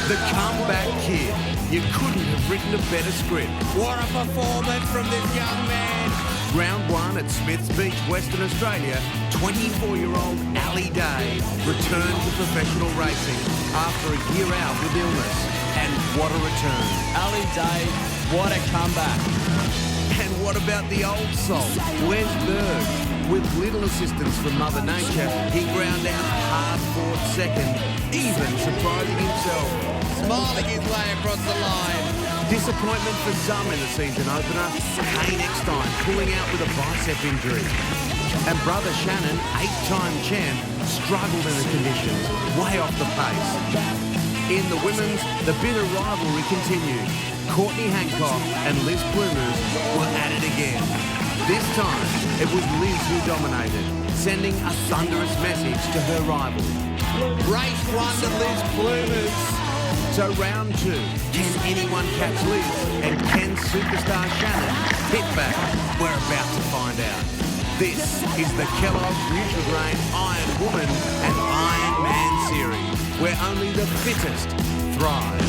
The comeback kid. You couldn't have written a better script. What a performance from this young man. Round one at Smiths Beach, Western Australia, 24-year-old Ali Day returned to professional racing after a year out with illness. And what a return. Ali Day, what a comeback. And what about the old soul, Wes Berg? With little assistance from Mother Nature, he ground out a hard-fought second, even surprising himself. Smiling his way across the line. Disappointment for some in the season opener, Kane Eckstein pulling out with a bicep injury. And brother Shannon, 8-time champ, struggled in the conditions, way off the pace. In the women's, the bitter rivalry continued. Courtney Hancock and Liz Plumers were at it again. This time, it was Liz who dominated, sending a thunderous message to her rival. Race one to Liz Plumers. So round two, can anyone catch Liz? And can superstar Shannon hit back? We're about to find out. This is the Kellogg's Nutri-Grain Iron Woman and Iron Man series, where only the fittest thrive.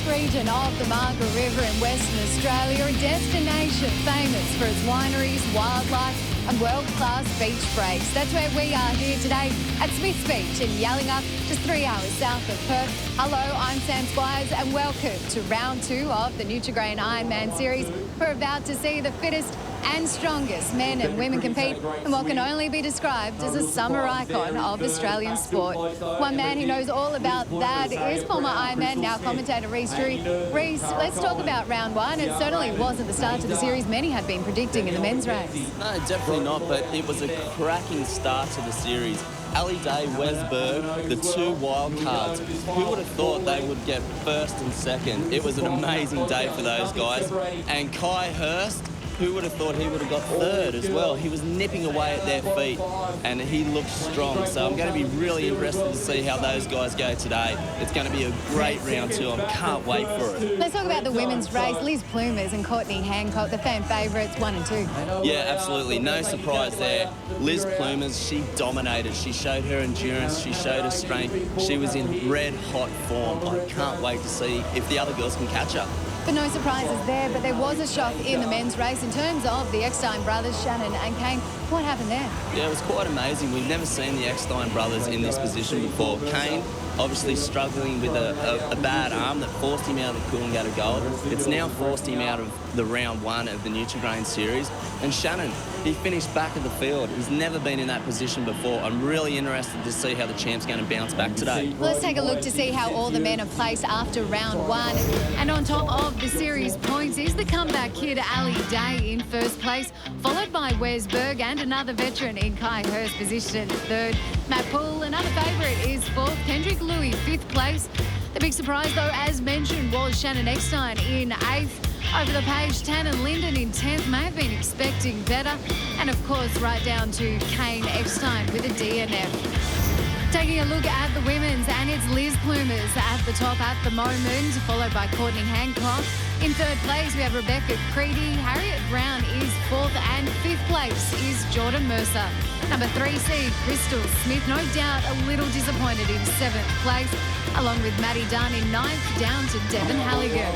Region of the Margaret River in Western Australia, a destination famous for its wineries, wildlife and world-class beach breaks. That's where we are here today at Smiths Beach in Yallingup, just 3 hours south of Perth. Hello, I'm Sam Squires and welcome to round two of the Nutri-Grain Ironman series. We're about to see the fittest and strongest men and women compete in what can only be described as a summer icon of Australian sport. One man who knows all about that is former Ironman, now commentator Rhys Drury. Rhys, let's talk about round one. It certainly wasn't the start to the series many had been predicting in the men's race. No, definitely not, but it was a cracking start to the series. Ali Day, Wes Berg, the two wild cards. Who would have thought they would get first and second? It was an amazing day for those guys. And Kai Hurst, who would have thought he would have got third as well? He was nipping away at their feet and he looked strong. So I'm going to be really interested to see how those guys go today. It's going to be a great round two. I can't wait for it. Let's talk about the women's race. Liz Plumers and Courtney Hancock, the fan favourites, 1 and 2. Yeah, absolutely. No surprise there. Liz Plumers, she dominated. She showed her endurance. She showed her strength. She was in red-hot form. I can't wait to see if the other girls can catch her. But no surprises there, but there was a shock in the men's race in terms of the Eckstein brothers, Shannon and Kane. What happened there? Yeah, it was quite amazing. We've never seen the Eckstein brothers in this position before. Kane obviously struggling with a bad arm that forced him out of the Coolangatta Gold. It's now forced him out of the round one of the Nutri-Grain series. And Shannon, he finished back of the field. He's never been in that position before. I'm really interested to see how the champ's going to bounce back today. Let's take a look to see how all the men are placed after round one. And on top of the series points is the comeback kid Ali Day in first place, followed by Wes Berg and another veteran in Kai Hurst position third. Matt Poole, another favourite, is fourth. Kendrick Louis, fifth place. The big surprise, though, as mentioned, was Shannon Eckstein in eighth. Over the page, Tannen Linden in 10th, may have been expecting better. And, of course, right down to Kane Eckstein with a DNF. Taking a look at the women's, and it's Liz Plumers at the top at the moment, followed by Courtney Hancock. In third place, we have Rebecca Creedy. Harriet Brown is fourth, and fifth place is Jordan Mercer. Number 3 seed, Crystal Smith, no doubt a little disappointed in seventh place, along with Maddie Dunn in ninth, down to Devon Halligan.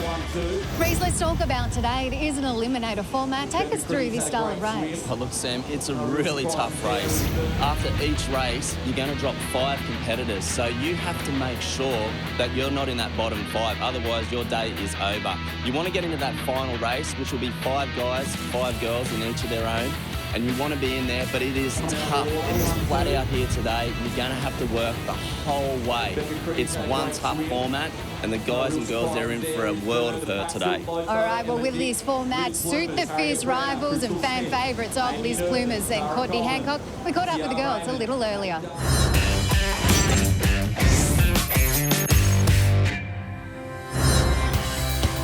Rhys, let's talk about today. It is an eliminator format. Take us through this style of race. Oh, look, Sam, it's a really tough race. After each race, you're going to drop 5 competitors, so you have to make sure that you're not in that bottom 5, otherwise your day is over. You want to get into that final race, which will be 5 guys, 5 girls in each of their own. and you want to be in there, but it is tough. It is flat out here today. You're going to have to work the whole way. It's one tough format, and the guys and girls, they're in for a world of hurt today. All right, well, will this format suit the fierce rivals and fan favourites of Liz Plumas and Courtney Hancock? We caught up with the girls a little earlier.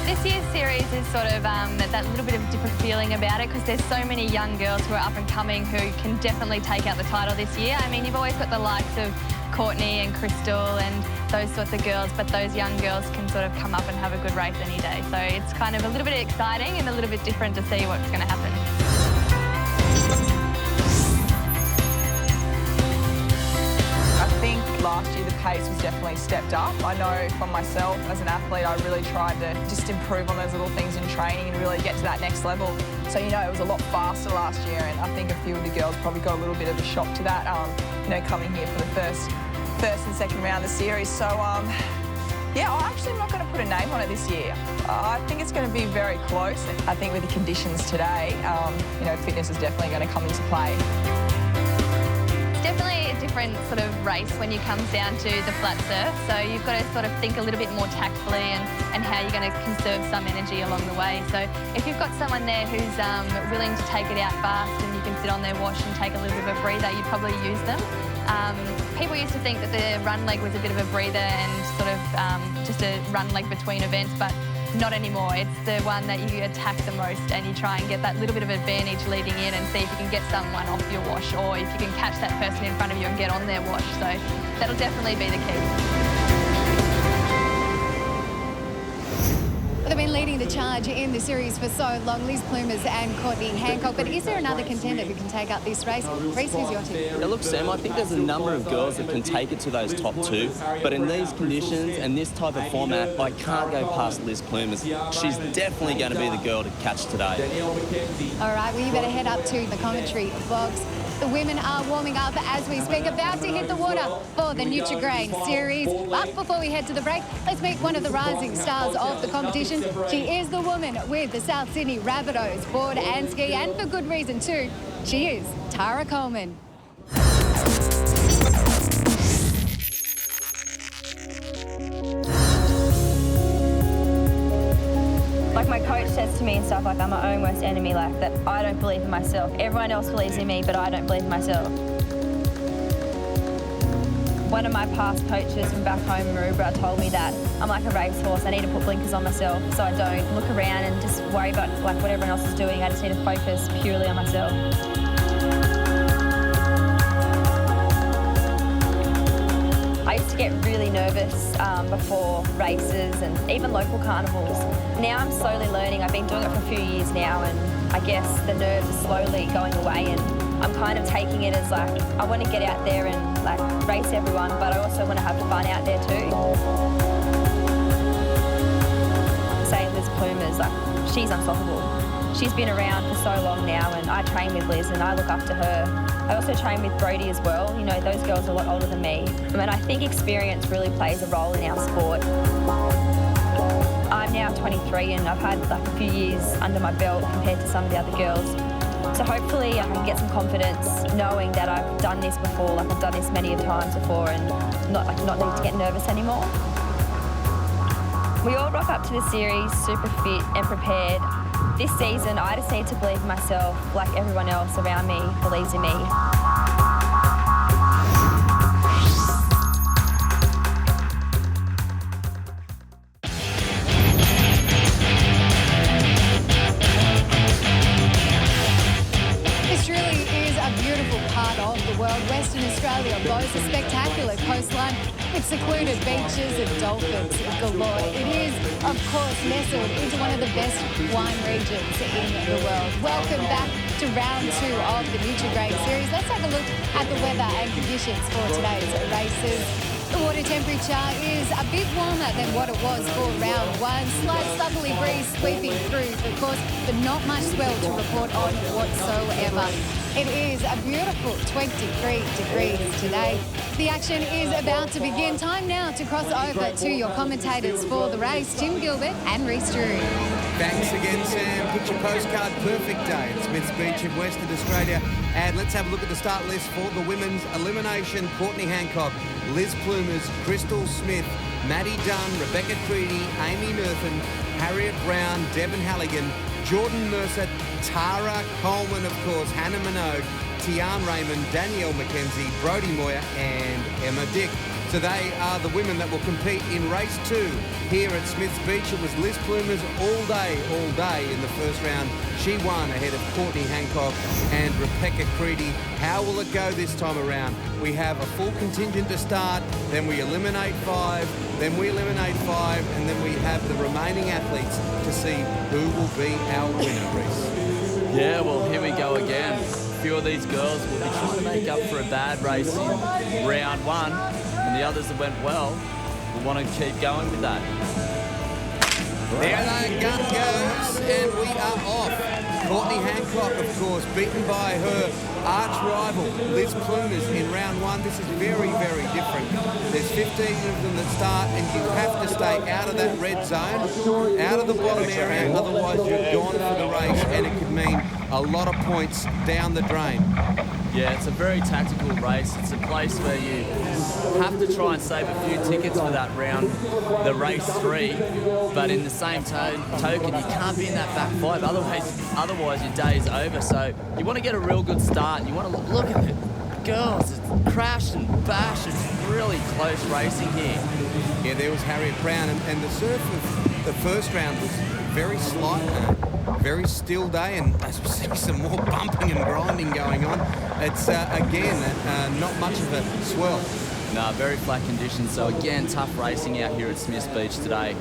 This year's series is sort of that little bit of a different feeling about it because there's so many young girls who are up and coming who can definitely take out the title this year. I mean, you've always got the likes of Courtney and Crystal and those sorts of girls, but those young girls can sort of come up and have a good race any day. So it's kind of a little bit exciting and a little bit different to see what's going to happen. I think last year the pace was definitely stepped up. I know for myself as an athlete, I really tried to just improve on those little things in training and really get to that next level. So, you know, it was a lot faster last year, and I think a few of the girls probably got a little bit of a shock to that, you know, coming here for the first and second round of the series. So, yeah, I'm actually not going to put a name on it this year. I think it's going to be very close. I think with the conditions today, you know, fitness is definitely going to come into play. Definitely a different sort of race when it comes down to the flat surf. So you've got to sort of think a little bit more tactfully and how you're going to conserve some energy along the way. So if you've got someone there who's willing to take it out fast and you can sit on their wash and take a little bit of a breather, you'd probably use them. People used to think that the run leg was a bit of a breather and sort of just a run leg between events, but not anymore. It's the one that you attack the most and you try and get that little bit of advantage leading in and see if you can get someone off your wash or if you can catch that person in front of you and get on their wash. So that'll definitely be the key. They've been leading the charge in the series for so long, Liz Plumas and Courtney Hancock. But is there another contender who can take up this race? Reece, who's your team? Yeah, look, Sam, I think there's a number of girls that can take it to those top two. But in these conditions and this type of format, I can't go past Liz Plumas. She's definitely going to be the girl to catch today. All right, well, you better head up to the commentary box. The women are warming up as we speak, about to hit the water for the Nutri-Grain Series. But before we head to the break, let's meet one of the rising stars of the competition. She is the woman with the South Sydney Rabbitohs board and ski, and for good reason too. She is Tara Coleman. Like my coach says to me and stuff, like I'm my own worst enemy, like that I don't believe in myself. Everyone else believes in me, but I don't believe in myself. One of my past coaches from back home in Maroubra told me that I'm like a racehorse. I need to put blinkers on myself so I don't look around and just worry about like what everyone else is doing. I just need to focus purely on myself. I used to get really nervous before races and even local carnivals. Now I'm slowly learning. I've been doing it for a few years now, and I guess the nerves are slowly going away, and I'm kind of taking it as like I want to get out there and like race everyone, but I also want to have fun out there too. Say Liz Plumas, like she's unstoppable. She's been around for so long now, and I train with Liz and I look up to her. I also train with Brodie as well. You know, those girls are a lot older than me. And I think experience really plays a role in our sport. I'm now 23 and I've had like a few years under my belt compared to some of the other girls. So hopefully I can get some confidence knowing that I've done this before, like I've done this many times before, and not need to get nervous anymore. We all rock up to the series super fit and prepared. This season, I just need to believe in myself like everyone else around me believes in me. This truly is a beautiful part of the world. Western Australia boasts a spectacular coastline with secluded beaches and dolphins galore. It is, of course, nestled into one of the best wine regions in the world. Welcome back to round 2 of the Nutri-Grain Series. Let's have a look at the weather and conditions for today's races. The water temperature is a bit warmer than what it was for round 1. Slight southerly breeze sweeping through the course, but not much swell to report on whatsoever. It is a beautiful 23 degrees today. The action is about to begin. Time now to cross over to your commentators for the race, Tim Gilbert and Reece Drew. Thanks again, Sam. Picture postcard, perfect day at Smiths Beach in Western Australia. And let's have a look at the start list for the women's elimination. Courtney Hancock, Liz Plumers, Crystal Smith, Maddie Dunn, Rebecca Creedy, Amy Murphin, Harriet Brown, Devon Halligan, Jordan Mercer, Tara Coleman, of course, Hannah Minogue, Tian Raymond, Danielle McKenzie, Brodie Moyer and Emma Dick. So they are the women that will compete in race 2 here at Smiths Beach. It was Liz Plumers all day in the first round. She won ahead of Courtney Hancock and Rebecca Creedy. How will it go this time around? We have a full contingent to start, then we eliminate 5, then we eliminate 5, and then we have the remaining athletes to see who will be our winner, Reece. Yeah, well, here we go again. A few of these girls will be trying to make up for a bad race in round 1, and the others that went well will want to keep going with that. There the gun goes, and we are off. Courtney Hancock, of course, beaten by her arch rival, Liz Plumers, in round 1. This is very, very different. There's 15 of them that start, and you have to stay out of that red zone, out of the bottom area, otherwise you're gone for the race, and it could mean a lot of points down the drain. Yeah, it's a very tactical race. It's a place where you have to try and save a few tickets for that round, the race 3, but in the same token, you can't be in that back 5, otherwise your day is over. So you want to get a real good start. You want to look at it. Girls, it's crash and bash. It's really close racing here. Yeah, there was Harriet Brown, and the surf of the first round was very slight, very still day, and as we see some more bumping and grinding going on. It's, again, not much of a swell. No, very flat conditions. So again, tough racing out here at Smiths Beach today.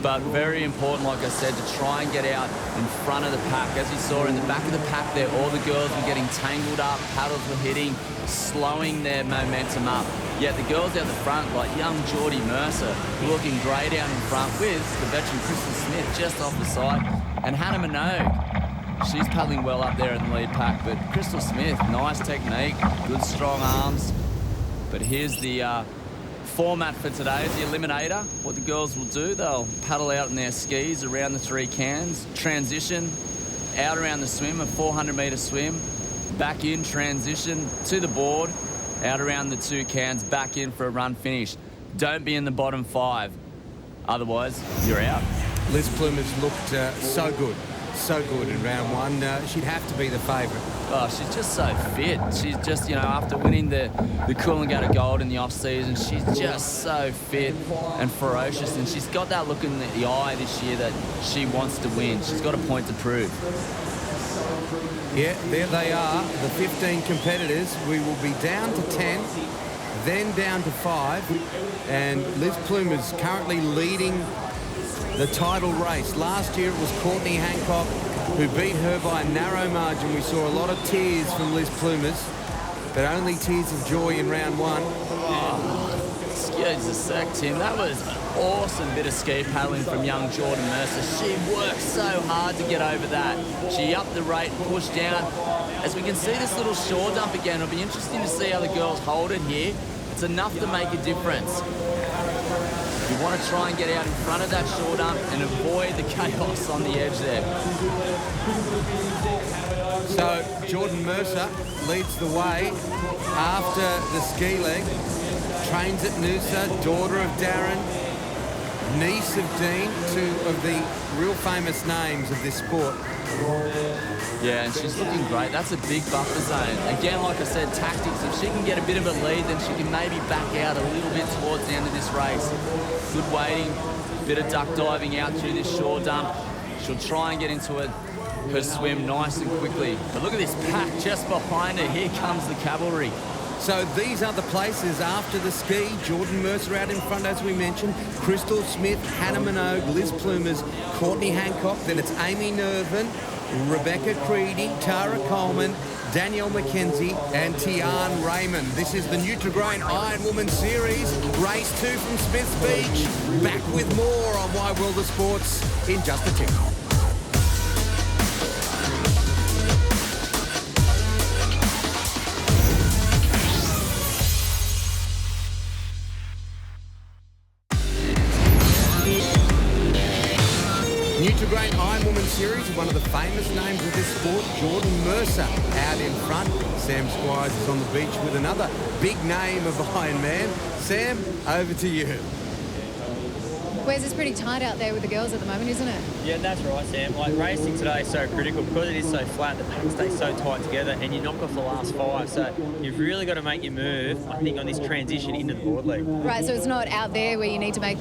But very important, like I said, to try and get out in front of the pack. As you saw in the back of the pack there, all the girls were getting tangled up, paddles were hitting, slowing their momentum up. Yet the girls out the front, like young Geordie Mercer, looking great out in front with the veteran Crystal Smith just off the side. And Hannah Minogue, she's paddling well up there in the lead pack. But Crystal Smith, nice technique, good strong arms. But here's the format for today, is the Eliminator. What the girls will do, they'll paddle out in their skis around the 3 cans, transition out around the swim, a 400-metre swim, back in, transition to the board, out around the 2 cans, back in for a run finish. Don't be in the bottom 5, otherwise you're out. Liz Plumers looked so good in round 1. She'd have to be the favourite. Oh, she's just so fit. She's just, after winning the Coolangatta Gold in the off-season, she's just so fit and ferocious, and she's got that look in the eye this year that she wants to win. She's got a point to prove. Yeah, there they are, the 15 competitors. We will be down to 10, then down to 5, and Liz Plumers currently leading the title race. Last year it was Courtney Hancock who beat her by a narrow margin. We saw a lot of tears from Liz Plumers, but only tears of joy in round 1. Oh, excuse a sec, Tim. That was an awesome bit of ski paddling from young Jordan Mercer. She worked so hard to get over that. She upped the rate, pushed down. As we can see this little shore dump again, it'll be interesting to see how the girls hold it here. It's enough to make a difference. You want to try and get out in front of that shore dump and avoid the chaos on the edge there. So Jordan Mercer leads the way after the ski leg. Trains at Noosa, daughter of Darren, niece of Dean, 2 of the real famous names of this sport. Yeah, and she's looking great. That's a big buffer zone. Again, like I said, tactics. If she can get a bit of a lead, then she can maybe back out a little bit towards the end of this race. Good waiting, bit of duck diving out through this shore dump. She'll try and get into her swim nice and quickly. But look at this pack just behind her. Here comes the cavalry. So these are the places after the ski. Jordan Mercer out in front, as we mentioned. Crystal Smith, Hannah Minogue, Liz Plumers, Courtney Hancock. Then it's Amy Nervin, Rebecca Creedy, Tara Coleman, Danielle McKenzie and Tian Raymond. This is the Nutri-Grain Iron Woman Series, race 2 from Smiths Beach. Back with more on Wide World of Sports in just a tick. Nutri-Grain Iron Series, one of the famous names of this sport, Jordan Mercer, out in front. Sam Squires is on the beach with another big name of Ironman. Sam, over to you. Wes, it's pretty tight out there with the girls at the moment, isn't it? Yeah, that's right, Sam. Like, racing today is so critical because it is so flat, the pack stays so tight together, and you knock off the last 5. So you've really got to make your move, I think, on this transition into the board league. Right, so it's not out there where you need to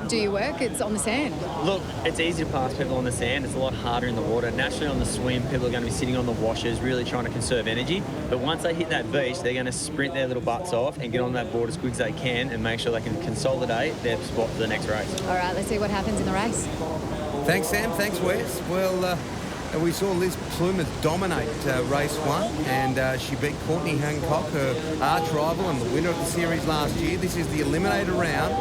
do your work, it's on the sand. Look, it's easy to pass people on the sand. It's a lot harder in the water. Naturally on the swim, people are going to be sitting on the washers, really trying to conserve energy. But once they hit that beach, they're going to sprint their little butts off and get on that board as quick as they can and make sure they can consolidate their spot for the next race. All right, let's see what happens in the race. Thanks, Sam. Thanks, Wes. Well, we saw Liz Plumers dominate race 1, and she beat Courtney Hancock, her arch rival and the winner of the series last year. This is the Eliminator round.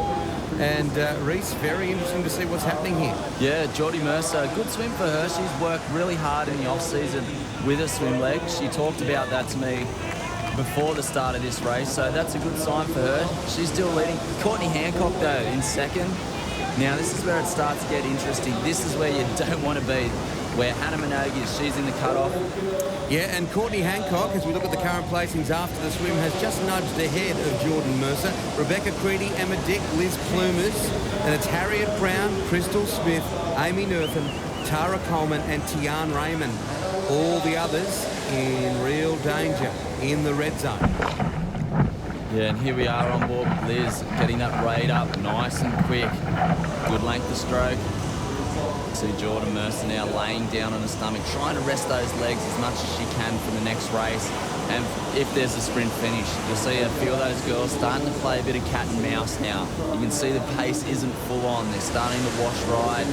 And Reece, very interesting to see what's happening here. Yeah, Geordie Mercer, good swim for her. She's worked really hard in the off-season with her swim leg. She talked about that to me before the start of this race, so that's a good sign for her. She's still leading. Courtney Hancock, though, in second. Now, this is where it starts to get interesting. This is where you don't want to be, where Hannah Minogue is. She's in the cutoff. Yeah, and Courtney Hancock, as we look at the current placings after the swim, has just nudged ahead of Jordan Mercer, Rebecca Creedy, Emma Dick, Liz Plumers, and it's Harriet Brown, Crystal Smith, Amy Nerthen, Tara Coleman and Tian Raymond. All the others in real danger in the red zone. Yeah, and here we are on board with Liz, getting that rate up nice and quick. Good length of stroke. See Jordan Mercer now laying down on her stomach, trying to rest those legs as much as she can for the next race. And if there's a sprint finish, you'll see a few of those girls starting to play a bit of cat and mouse now. You can see the pace isn't full on. They're starting to wash ride.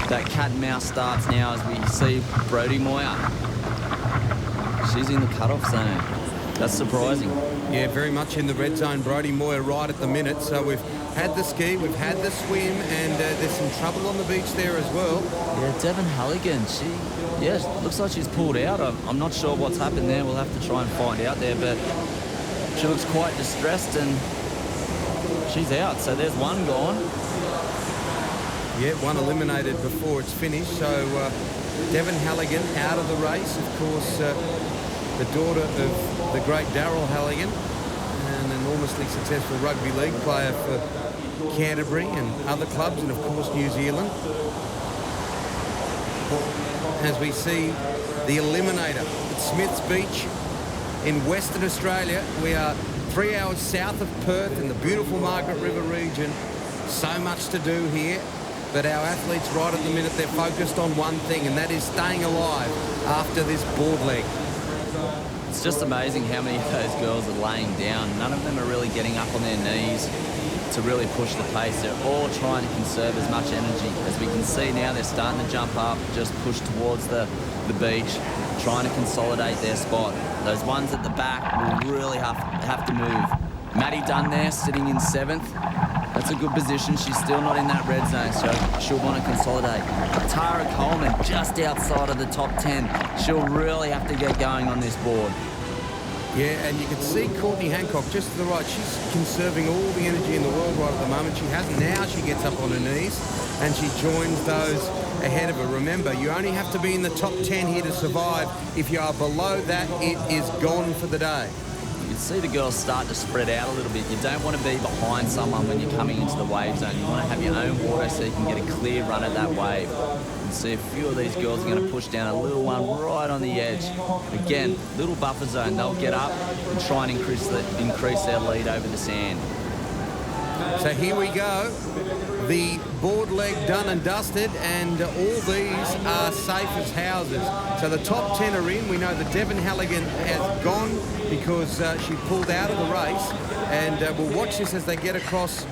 That cat and mouse starts now as we see Brodie Moyer. She's in the cutoff zone. That's surprising. Yeah, very much in the red zone. Brodie Moyer right at the minute. So we've had the ski, we've had the swim, and there's some trouble on the beach there as well. Yeah, Devon Halligan, looks like she's pulled out. I'm not sure what's happened there. We'll have to try and find out there, but she looks quite distressed and she's out. So there's one gone. Yeah, one eliminated before it's finished. So Devon Halligan out of the race. Of course, the daughter of the great Darryl Halligan, an enormously successful rugby league player for Canterbury and other clubs, and of course New Zealand. As we see the Eliminator at Smith's Beach in Western Australia. We are 3 hours south of Perth in the beautiful Margaret River region. So much to do here. But our athletes right at the minute, they're focused on one thing, and that is staying alive after this board leg. It's just amazing how many of those girls are laying down. None of them are really getting up on their knees to really push the pace. They're all trying to conserve as much energy. As we can see now, they're starting to jump up, just push towards the beach, trying to consolidate their spot. Those ones at the back will really have to move. Maddie Dunn there, sitting in 7th. That's a good position. She's still not in that red zone, so she'll want to consolidate. Tara Coleman just outside of the top 10. She'll really have to get going on this board. Yeah, and you can see Courtney Hancock just to the right. She's conserving all the energy in the world right at the moment. She hasn't. Now she gets up on her knees and she joins those ahead of her. Remember, you only have to be in the top 10 here to survive. If you are below that, it is gone for the day. You can see the girls start to spread out a little bit. You don't want to be behind someone when you're coming into the wave zone. You want to have your own water so you can get a clear run at that wave. You can see a few of these girls are going to push down a little one right on the edge. Again, little buffer zone. They'll get up and try and increase their lead over the sand. So here we go. The board leg done and dusted, and all these are safe as houses. So the top 10 are in. We know that Devon Halligan has gone because she pulled out of the race, and we'll watch this as they get across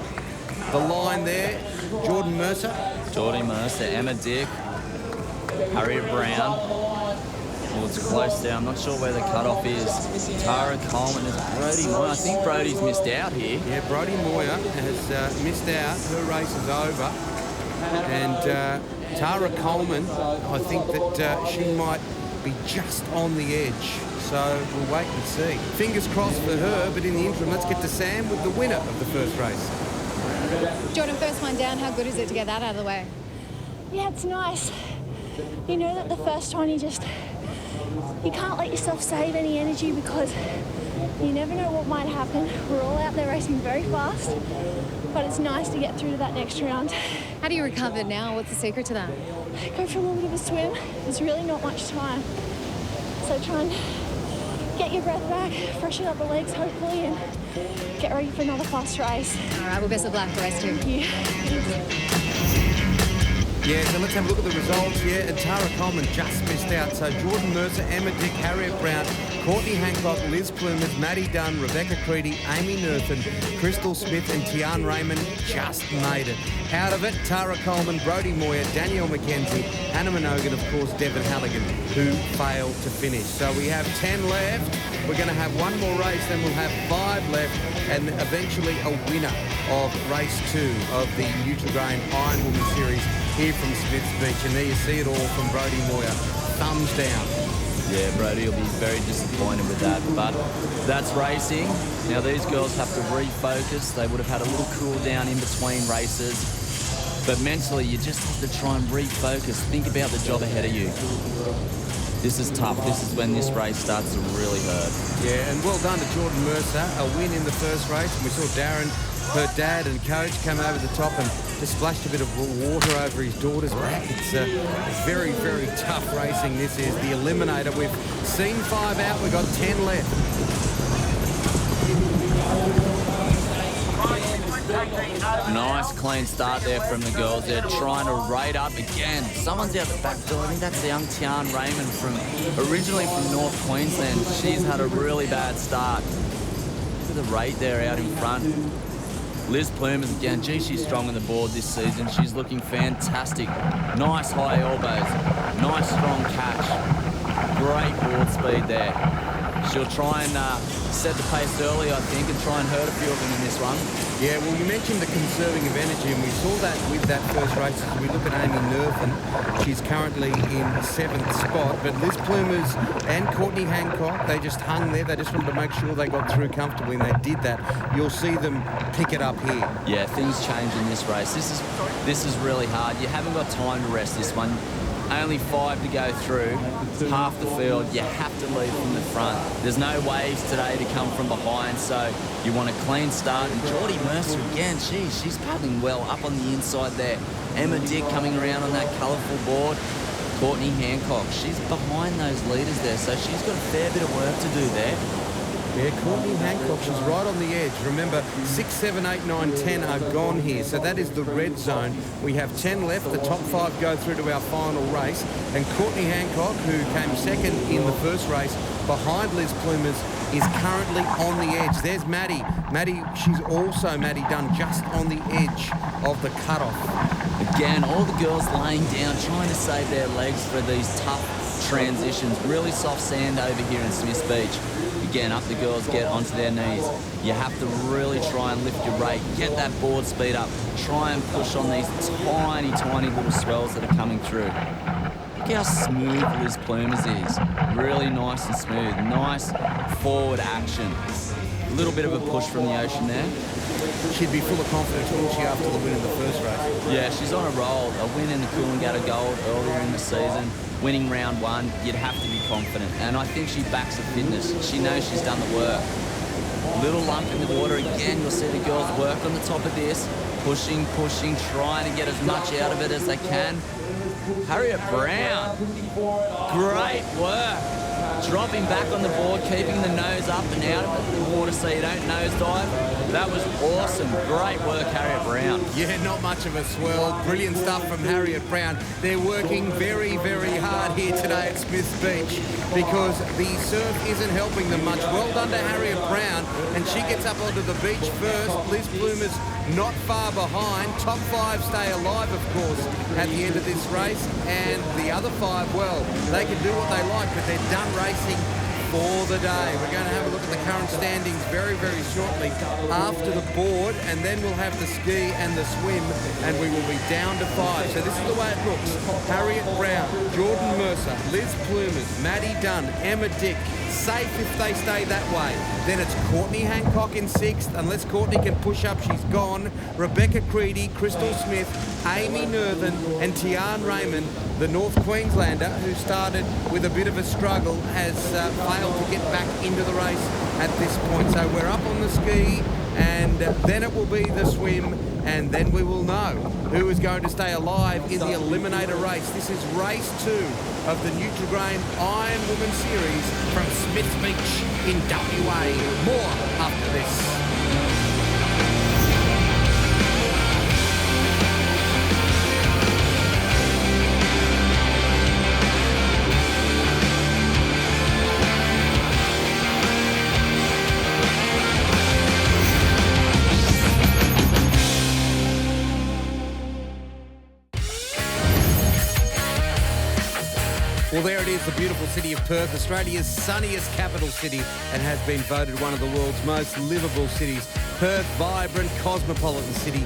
the line there. Jordan Mercer, Emma Dick, Harriet Brown. Well, it's close there. I'm not sure where the cutoff is. Tara Coleman is Brodie Moyer. I think Brodie's missed out here. Yeah, Brodie Moyer has missed out. Her race is over. And Tara Coleman, I think that she might be just on the edge. So we'll wait and see. Fingers crossed for her, but in the interim, let's get to Sam with the winner of the first race. Jordan, first one down, how good is it to get that out of the way? Yeah, it's nice. You know that the first one you can't let yourself save any energy because you never know what might happen. We're all out there racing very fast, but it's nice to get through to that next round. How do you recover now? What's the secret to that? Go for a little bit of a swim. There's really not much time. So try and get your breath back, freshen up the legs hopefully, and get ready for another fast race. All right, well, best of luck for us too. Thank you. Yeah, so let's have a look at the results. Yeah, and Tara Coleman just missed out. So Jordan Mercer, Emma Dick, Harriet Brown, Courtney Hancock, Liz Plumers, Maddie Dunn, Rebecca Creedy, Amy Nerthen, Crystal Smith and Tian Raymond just made it. Out of it, Tara Coleman, Brodie Moyer, Danielle McKenzie, Hannah Minogan, of course, Devon Halligan, who failed to finish. So we have 10 left. We're going to have one more race, then we'll have 5 left, and eventually a winner of race 2 of the Nutri-Grain Ironwoman Series here from Smiths Beach. And there you see it all from Brodie Moyer. Thumbs down. Yeah, Brodie will be very disappointed with that, but that's racing. Now these girls have to refocus. They would have had a little cool down in between races, but mentally you just have to try and refocus. Think about the job ahead of you. This is tough. This is when this race starts to really hurt. Yeah, and well done to Jordan Mercer. A win in the first race. And we saw Darren, her dad and coach, come over the top and just splashed a bit of water over his daughter's back. It's very, very tough racing. This is the Eliminator. We've seen 5 out. We've got 10 left. Nice clean start there from the girls. They're trying to rate up again. Someone's out the back door. I think that's young Tian Raymond, originally from North Queensland. She's had a really bad start. Look at the rate there out in front. Liz Plumers again. Gee, she's strong on the board this season. She's looking fantastic. Nice high elbows. Nice strong catch. Great board speed there. She'll try and set the pace early, I think, and try and hurt a few of them in this one. Yeah, well, you mentioned the conserving of energy, and we saw that with that first race. As we look at Amy Nerthen, she's currently in 7th spot, but Liz Plumers and Courtney Hancock, they just hung there. They just wanted to make sure they got through comfortably, and they did that. You'll see them pick it up here. Yeah, things change in this race. This is really hard. You haven't got time to rest this one. Only 5 to go through, half the field. You have to lead from the front. There's no waves today to come from behind, so you want a clean start. And Jordy Mercer again, she's paddling well up on the inside there. Emma Dick coming around on that colourful board. Courtney Hancock, she's behind those leaders there, so she's got a fair bit of work to do there. Yeah, Courtney Hancock, she's right on the edge. Remember, 6, 7, 8, 9, 10 are gone here, so that is the red zone. We have 10 left. The top 5 go through to our final race. And Courtney Hancock, who came second in the first race, behind Liz Plumers, is currently on the edge. There's Maddie. She's also Maddie Dunn, just on the edge of the cutoff. Again, all the girls laying down, trying to save their legs for these tough transitions. Really soft sand over here in Smiths Beach. Again, up the girls get onto their knees. You have to really try and lift your rate, get that board speed up, try and push on these tiny, tiny little swells that are coming through. Look how smooth Liz Plumers is. Really nice and smooth. Nice forward action. A little bit of a push from the ocean there. She'd be full of confidence, wouldn't she, after the win in the first race? Yeah, she's on a roll. A win in the Coolangatta Gold earlier in the season. Winning round 1, you'd have to be confident. And I think she backs her fitness. She knows she's done the work. Little lump in the water again. You'll see the girls work on the top of this. Pushing, trying to get as much out of it as they can. Harriet Brown. Great work. Dropping back on the board, keeping the nose up and out of the water so you don't nosedive. That was awesome. Great work, Harriet Brown. Yeah, not much of a swell. Brilliant stuff from Harriet Brown. They're working very, very hard here today at Smiths Beach because the surf isn't helping them much. Well done to Harriet Brown, and she gets up onto the beach first. Liz Plumers not far behind. Top 5 stay alive, of course, at the end of this race, and the other 5, well, they can do what they like, but they're done racing for the day. We're going to have a look at the current standings very, very shortly after the board, and then we'll have the ski and the swim, and we will be down to 5. So this is the way it looks. Harriet Brown, Jordan Mercer, Liz Plumers, Maddie Dunn, Emma Dick, safe if they stay that way. Then it's Courtney Hancock in 6th. Unless Courtney can push up, she's gone. Rebecca Creedy, Crystal Smith, Amy Nervin and Tiarn Raymond, the North Queenslander, who started with a bit of a struggle, has failed to get back into the race at this point. So we're up on the ski, and then it will be the swim, and then we will know who is going to stay alive in the Eliminator race. This is race 2 of the Nutri-Grain Iron Woman Series from Smiths Beach in WA. More after this. Well, there it is, the beautiful city of Perth, Australia's sunniest capital city, and has been voted one of the world's most livable cities. Perth, vibrant, cosmopolitan city,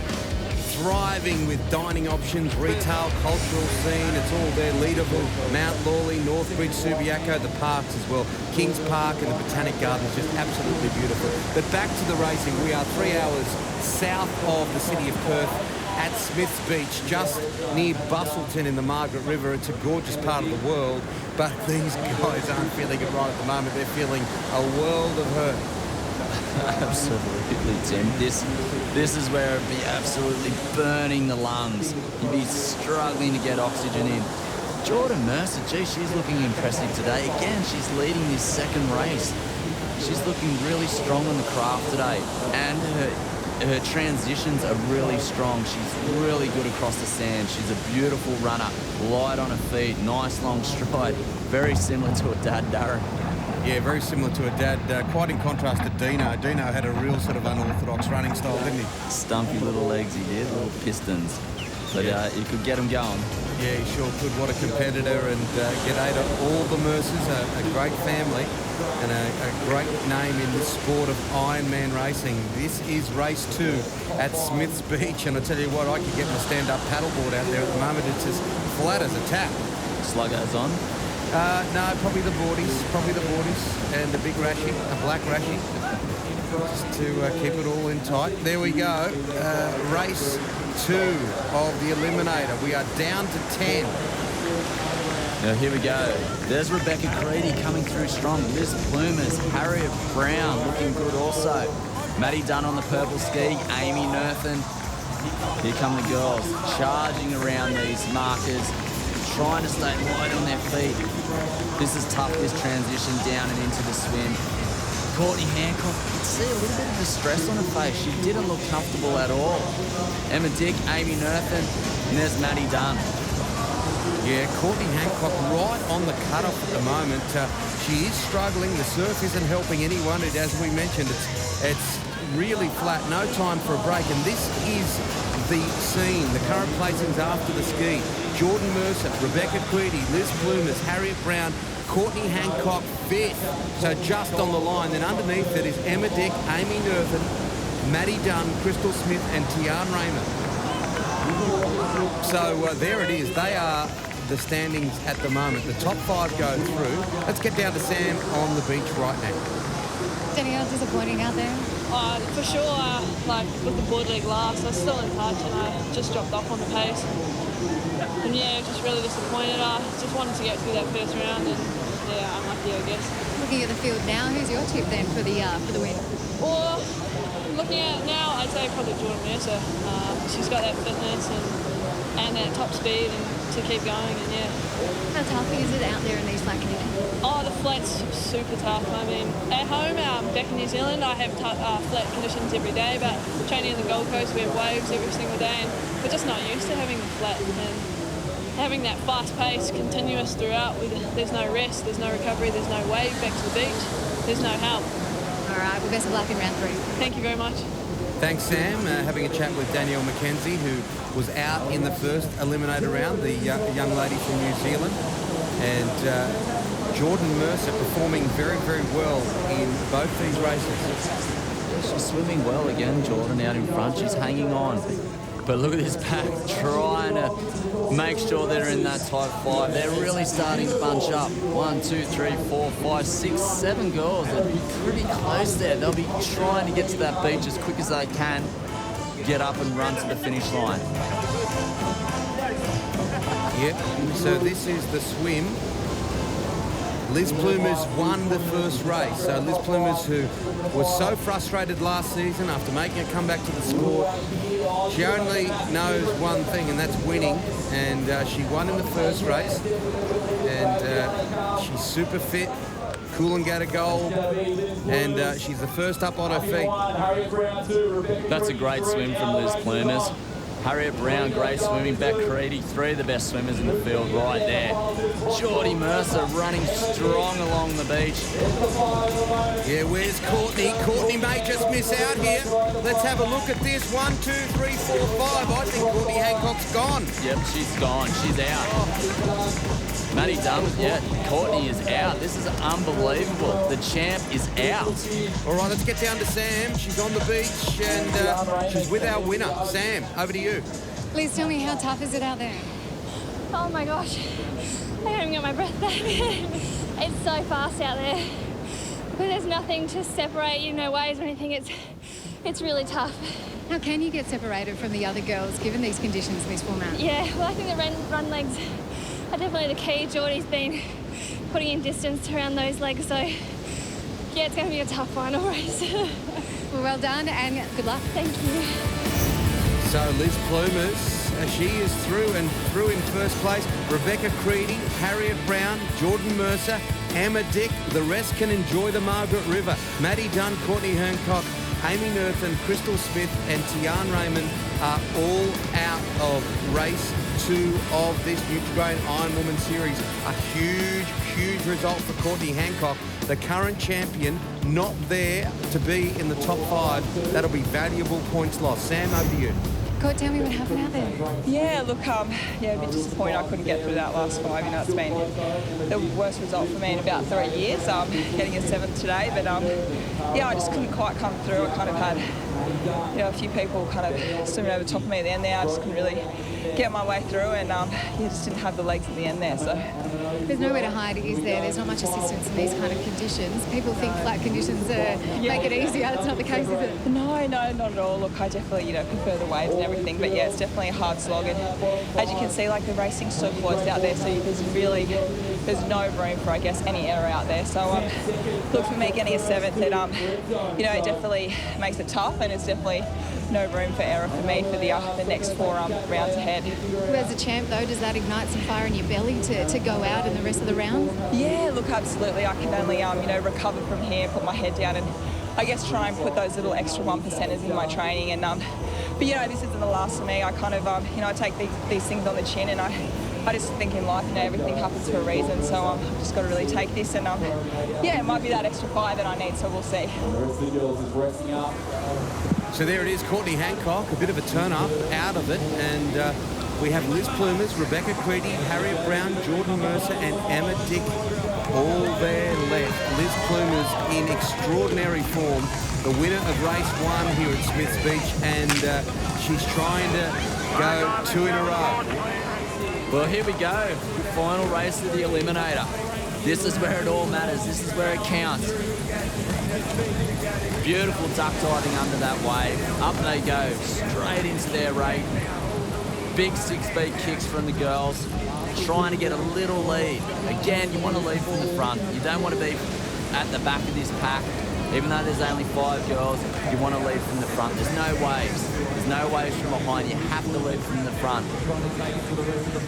thriving with dining options, retail, cultural scene. It's all there. Leaderville, Mount Lawley, Northbridge, Subiaco, the parks as well. Kings Park and the Botanic Gardens, just absolutely beautiful. But back to the racing. We are 3 hours south of the city of Perth, at Smiths Beach, just near Bustleton in the Margaret River. It's a gorgeous part of the world, but these guys aren't feeling it right at the moment. They're feeling a world of hurt. Absolutely, Tim. This is where it'd be absolutely burning the lungs. You'd be struggling to get oxygen in. Jordan Mercer, gee, she's looking impressive today. Again, she's leading this second race. She's looking really strong on the craft today, and her transitions are really strong. She's really good across the sand. She's a beautiful runner, light on her feet, nice long stride, very similar to her dad, Darren. Yeah, very similar to her dad, quite in contrast to Dino. Dino had a real sort of unorthodox running style, didn't he? Stumpy little legs he did, little pistons. But he could get them going. Yeah, he sure could. What a competitor. And g'day to all the Mercers, a great family and a great name in the sport of Ironman racing. This is race 2 at Smiths Beach, and I tell you what, I could get my stand-up paddleboard out there at the moment. It's as flat as a tap. Sluggos on? No, probably the boardies, and the big rashie, a black rashie, just to keep it all in tight. There we go, race 2 of the Eliminator. We are down to 10. Now here we go. There's Rebecca Creedy coming through strong. Liz Plumers, Harriet Brown looking good also. Maddie Dunn on the purple ski, Amy Nerthen. Here come the girls, charging around these markers, trying to stay light on their feet. This is tough, this transition down and into the swim. Courtney Hancock, you can see a little bit of distress on her face. She didn't look comfortable at all. Emma Dick, Amy Nerthen, and there's Maddie Dunn. Yeah, Courtney Hancock right on the cutoff at the moment. She is struggling. The surf isn't helping anyone. As we mentioned, it's really flat, no time for a break. And this is the scene, the current placings after the ski. Jordan Mercer, Rebecca Creedy, Liz Plumers, Harriet Brown, Courtney Hancock 5th, so just on the line. Then underneath it is Emma Dick, Amy Nerthen, Maddie Dunn, Crystal Smith and Tiarn Raymond. So there it is. They are the standings at the moment. The top 5 go through. Let's get down to Sam on the beach right now. Danielle, disappointing out there? For sure, like with the board league last, I was still in touch and I just dropped off on the pace. And yeah, just really disappointed. I just wanted to get through that first round and yeah, unlucky I guess. Looking at the field now, who's your tip then for the win? Well, looking at it now, I'd say probably Jordan Mercer. She's got that fitness and that top speed and to keep going and yeah. How tough is it out there in these flat conditions? Oh, the flat's super tough. I mean, at home, back in New Zealand, I have flat conditions every day, but training in the Gold Coast, we have waves every single day, and we're just not used to having the flat. And having that fast pace continuous throughout, there's no rest, there's no recovery, there's no wave back to the beach, there's no help. All right, well, best of luck in round 3. Thank you very much. Thanks, Sam. Having a chat with Danielle McKenzie, who was out in the first Eliminator round, the young lady from New Zealand. And Jordan Mercer performing very, very well in both these races. She's swimming well again, Jordan, out in front. She's hanging on. But look at this pack trying to make sure they're in that top 5. They're really starting to bunch up. 1, 2, 3, 4, 5, 6, 7 girls. They're pretty close there. They'll be trying to get to that beach as quick as they can, get up and run to the finish line. Yep, so this is the swim. Liz Plumers won the first race. So Liz Plumers, who was so frustrated last season after making a comeback to the sport, she only knows one thing, and that's winning. And she won in the first race. And she's super fit. Coolangatta gold, and she's the first up on her feet. That's a great swim from Liz Plumers. Harriet Brown, great swimming. Beck Creedy, 3 of the best swimmers in the field right there. Geordie Mercer running strong along the beach. Yeah, where's Courtney? Courtney may just miss out here. Let's have a look at this. 1, 2, 3, 4, 5. I think Courtney Hancock's gone. Yep, she's gone. She's out. Maddie Dunn, yeah, Courtney is out. This is unbelievable. The champ is out. All right, let's get down to Sam. She's on the beach, and she's with our winner. Sam, over to you. Liz, tell me, how tough is it out there? Oh my gosh, I can't even get my breath back. It's so fast out there. But there's nothing to separate you, no waves or anything. It's really tough. How can you get separated from the other girls given these conditions in this format? Yeah, well, I think the run legs are definitely the key. Geordie's been putting in distance around those legs, so yeah, it's going to be a tough final race. Well done and good luck. Thank you. So Liz Plumers, she is through in first place. Rebecca Creedy, Harriet Brown, Jordan Mercer, Emma Dick. The rest can enjoy the Margaret River. Maddie Dunn, Courtney Hancock, Amy Nerthen, Crystal Smith and Tian Raymond are all out of race 2 of this Nutri-Grain Ironwoman Series. A huge result for Courtney Hancock, the current champion, not there to be in the top 5. That'll be valuable points lost. Sam, over to you. Court, tell me what happened out there. Yeah, look, a bit disappointed I couldn't get through that last 5. You know, it's been the worst result for me in about 3 years. Getting a 7th today, but yeah, I just couldn't quite come through. I kind of had, a few people kind of swimming over top of me at the end there. I just couldn't really get my way through, and just didn't have the legs at the end there. So there's nowhere to hide, is there? There's not much assistance in these kind of conditions. People think flat conditions make it easier. That's not the case, is it? No, not at all. Look, I definitely, prefer the waves and everything, but yeah, it's definitely a hard slog. And as you can see, like, the racing's so close out there, so there's no room for, I guess, any error out there. So look, for me getting a 7th, it definitely makes it tough, and it's definitely no room for error for me for the next 4 rounds ahead. As a champ, though, does that ignite some fire in your belly to go out in the rest of the round? Yeah, look, absolutely. I can only, recover from here, put my head down, and I guess try and put those little extra 1%ers into my training. And but this isn't the last for me. I kind of, I take these things on the chin, and I just think in life, everything happens for a reason. So I've just got to really take this, and it might be that extra 5 that I need. So we'll see. So there it is, Courtney Hancock, a bit of a turn-up out of it, and we have Liz Plumers, Rebecca Creedy, Harriet Brown, Jordan Mercer and Emma Dick all there left. Liz Plumers in extraordinary form, the winner of race 1 here at Smiths Beach, and she's trying to go 2 in a row. Well, here we go, final race of the Eliminator. This is where it all matters, this is where it counts. Beautiful duck diving under that wave. Up they go, straight into their rate. Big 6-speed kicks from the girls, trying to get a little lead. Again, you want to lead from the front. You don't want to be at the back of this pack. Even though there's only 5 girls, you want to lead from the front. There's no waves. There's no waves from behind. You have to lead from the front.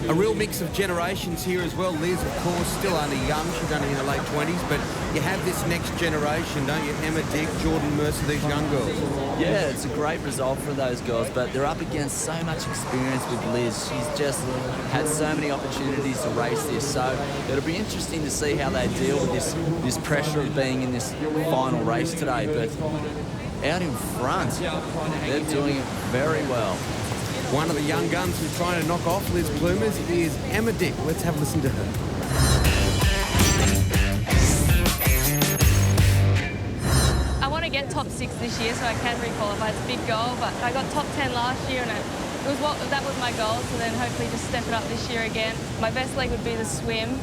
A real mix of generations here as well. Liz, of course, still only young. She's only in her late 20s, but you have this next generation, don't you? Emma Dick, Jordan Mercer, these young girls. Yeah, it's a great result for those girls, but they're up against so much experience with Liz. She's just had so many opportunities to race this, so it'll be interesting to see how they deal with this pressure of being in this final race today. But out in front, they're doing it very well. One of the young guns who's trying to knock off Liz Plumers is Emma Dick. Let's have a listen to her. I want to get top 6 this year so I can re-qualify. It's a big goal, but I got top 10 last year, and that was my goal, so then hopefully just step it up this year again. My best leg would be the swim.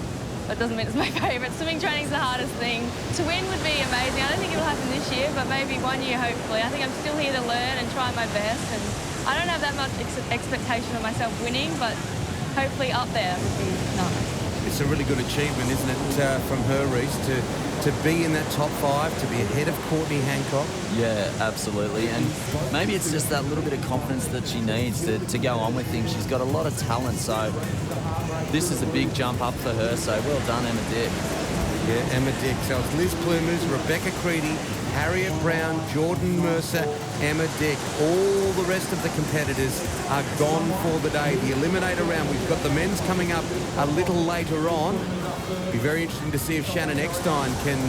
That doesn't mean it's my favourite. Swimming training's the hardest thing. To win would be amazing. I don't think it'll happen this year, but maybe one year, hopefully. I think I'm still here to learn and try my best, and I don't have that much expectation of myself winning, but hopefully up there would be nice. It's a really good achievement, isn't it, from her, Reece, to be in that top 5, to be ahead of Courtney Hancock. Yeah, absolutely. And maybe it's just that little bit of confidence that she needs to go on with things. She's got a lot of talent, so this is a big jump up for her. So well done, Emma Dick. Yeah, Emma Dick. So it's Liz Plumers, Rebecca Creedy, Harriet Brown, Jordan Mercer, Emma Dick. All the rest of the competitors are gone for the day. The Eliminator round, we've got the men's coming up a little later on. Be very interesting to see if Shannon Eckstein can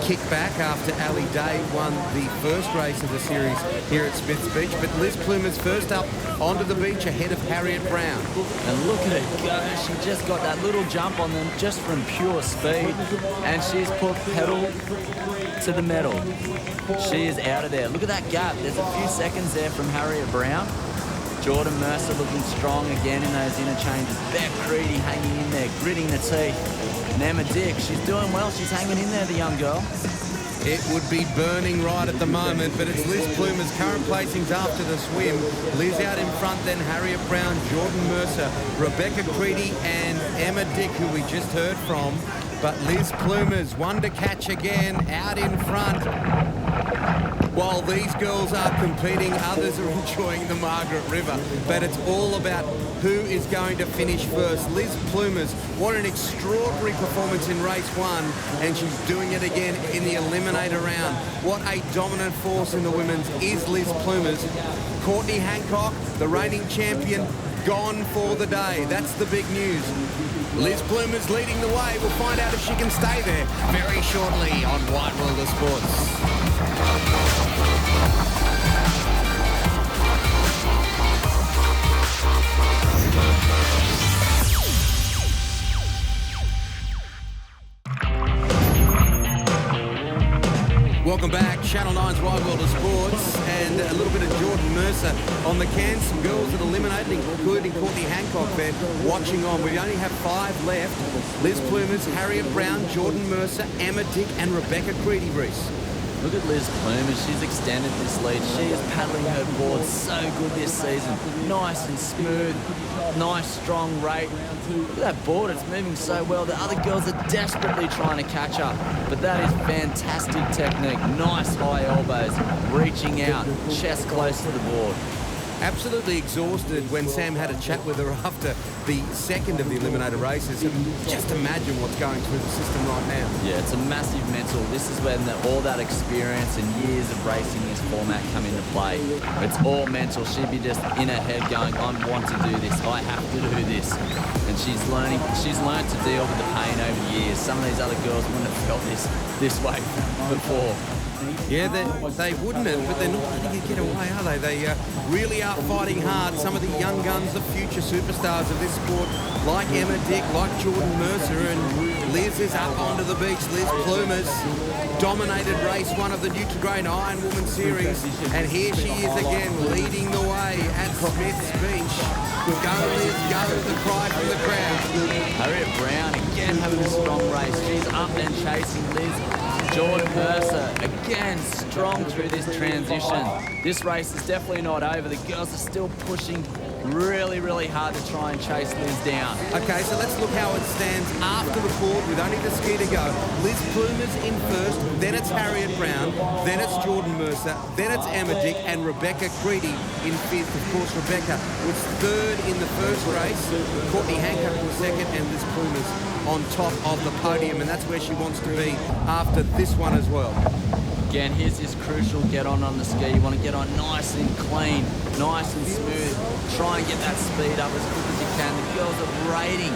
kick back after Ali Day won the first race of the series here at Smith's Beach. But Liz Plumers first up onto the beach ahead of Harriet Brown. And look at her go. She just got that little jump on them just from pure speed. And she's put pedal to the metal. She is out of there. Look at that gap. There's a few seconds there from Harriet Brown. Jordan Mercer looking strong again in those interchanges. Beck Creedy hanging in there, gritting the teeth. And Emma Dick, she's doing well. She's hanging in there, the young girl. It would be burning right at the moment, but it's Liz Plumers' current placings after the swim. Liz out in front, then Harriet Brown, Jordan Mercer, Rebecca Creedy and Emma Dick, who we just heard from. But Liz Plumers, one to catch again, out in front. While these girls are competing, others are enjoying the Margaret River. But it's all about who is going to finish first. Liz Plumers, what an extraordinary performance in race 1, and she's doing it again in the Eliminator round. What a dominant force in the women's is Liz Plumers. Courtney Hancock, the reigning champion, gone for the day. That's the big news. Liz Plumers leading the way. We'll find out if she can stay there very shortly on Wide World of Sports. Welcome back, Channel 9's Wide World of Sports, and a little bit of Jordan Mercer on the can. Some girls that eliminated, including Courtney Hancock there, watching on. We only have 5 left. Liz Plumers, Harriet Brown, Jordan Mercer, Emma Dick and Rebecca Creedy, Reece. Look at Liz Plumers. She's extended this lead. She is paddling her board so good this season. Nice and smooth. Nice, strong rate. Look at that board. It's moving so well. The other girls are desperately trying to catch up. But that is fantastic technique. Nice high elbows. Reaching out. Chest close to the board. Absolutely exhausted when Sam had a chat with her after the second of the Eliminator races. And just imagine what's going through the system right now. Yeah, it's a massive mental. This is when all that experience and years of racing this format come into play. It's all mental. She'd be just in her head going, I want to do this. I have to do this. And she's learned to deal with the pain over the years. Some of these other girls wouldn't have felt this way before. Yeah, they wouldn't have, but they're not letting it get away, are they? They really are fighting hard. Some of the young guns, the future superstars of this sport, like Emma Dick, like Jordan Mercer, and Liz is up onto the beach. Liz Plumers dominated race 1 of the Nutri-Grain Ironwoman Series, and here she is again, leading the way at Smith's Beach. Go Liz, go, the cry from the crowd. Harriet Brown again having a strong race. She's up and chasing Liz. Jordan Mercer, again, strong through this transition. This race is definitely not over. The girls are still pushing really, really hard to try and chase Liz down. Okay, so let's look how it stands after the board with only the ski to go. Liz Plumers in first, then it's Harriet Brown, then it's Jordan Mercer, then it's Emma Dick and Rebecca Creedy in fifth. Of course, Rebecca was third in the first race. Courtney Hancock was second, and Liz Plumers on top of the podium, and that's where she wants to be after this one as well. Again, here's this crucial get on the ski. You want to get on nice and clean, nice and smooth. Try and get that speed up as quick as you can. The girls are rating,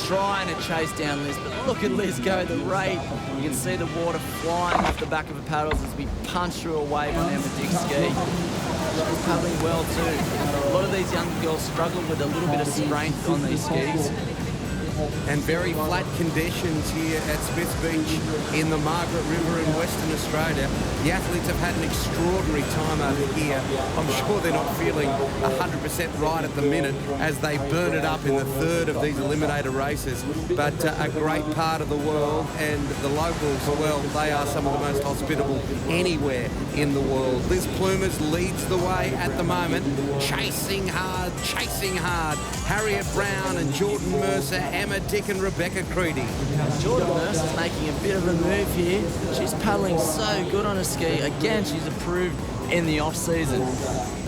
trying to chase down Liz, but look at Liz go, the rate. You can see the water flying off the back of her paddles as we punch through a wave on Emma Dick's ski. She's paddling well too. A lot of these young girls struggle with a little bit of strength on these skis. and very flat conditions here at Smiths Beach in the Margaret River in Western Australia. The athletes have had an extraordinary time over here. I'm sure they're not feeling 100% right at the minute as they burn it up in the third of these Eliminator races. But a great part of the world, and the locals, well, they are some of the most hospitable anywhere in the world. Liz Plumers leads the way at the moment, chasing hard, chasing hard. Harriet Brown and Jordan Mercer, Emma Dick and Rebecca Creedy. Jordan Mercer's making a bit of a move here. She's paddling so good on a ski. Again, she's improved in the off-season.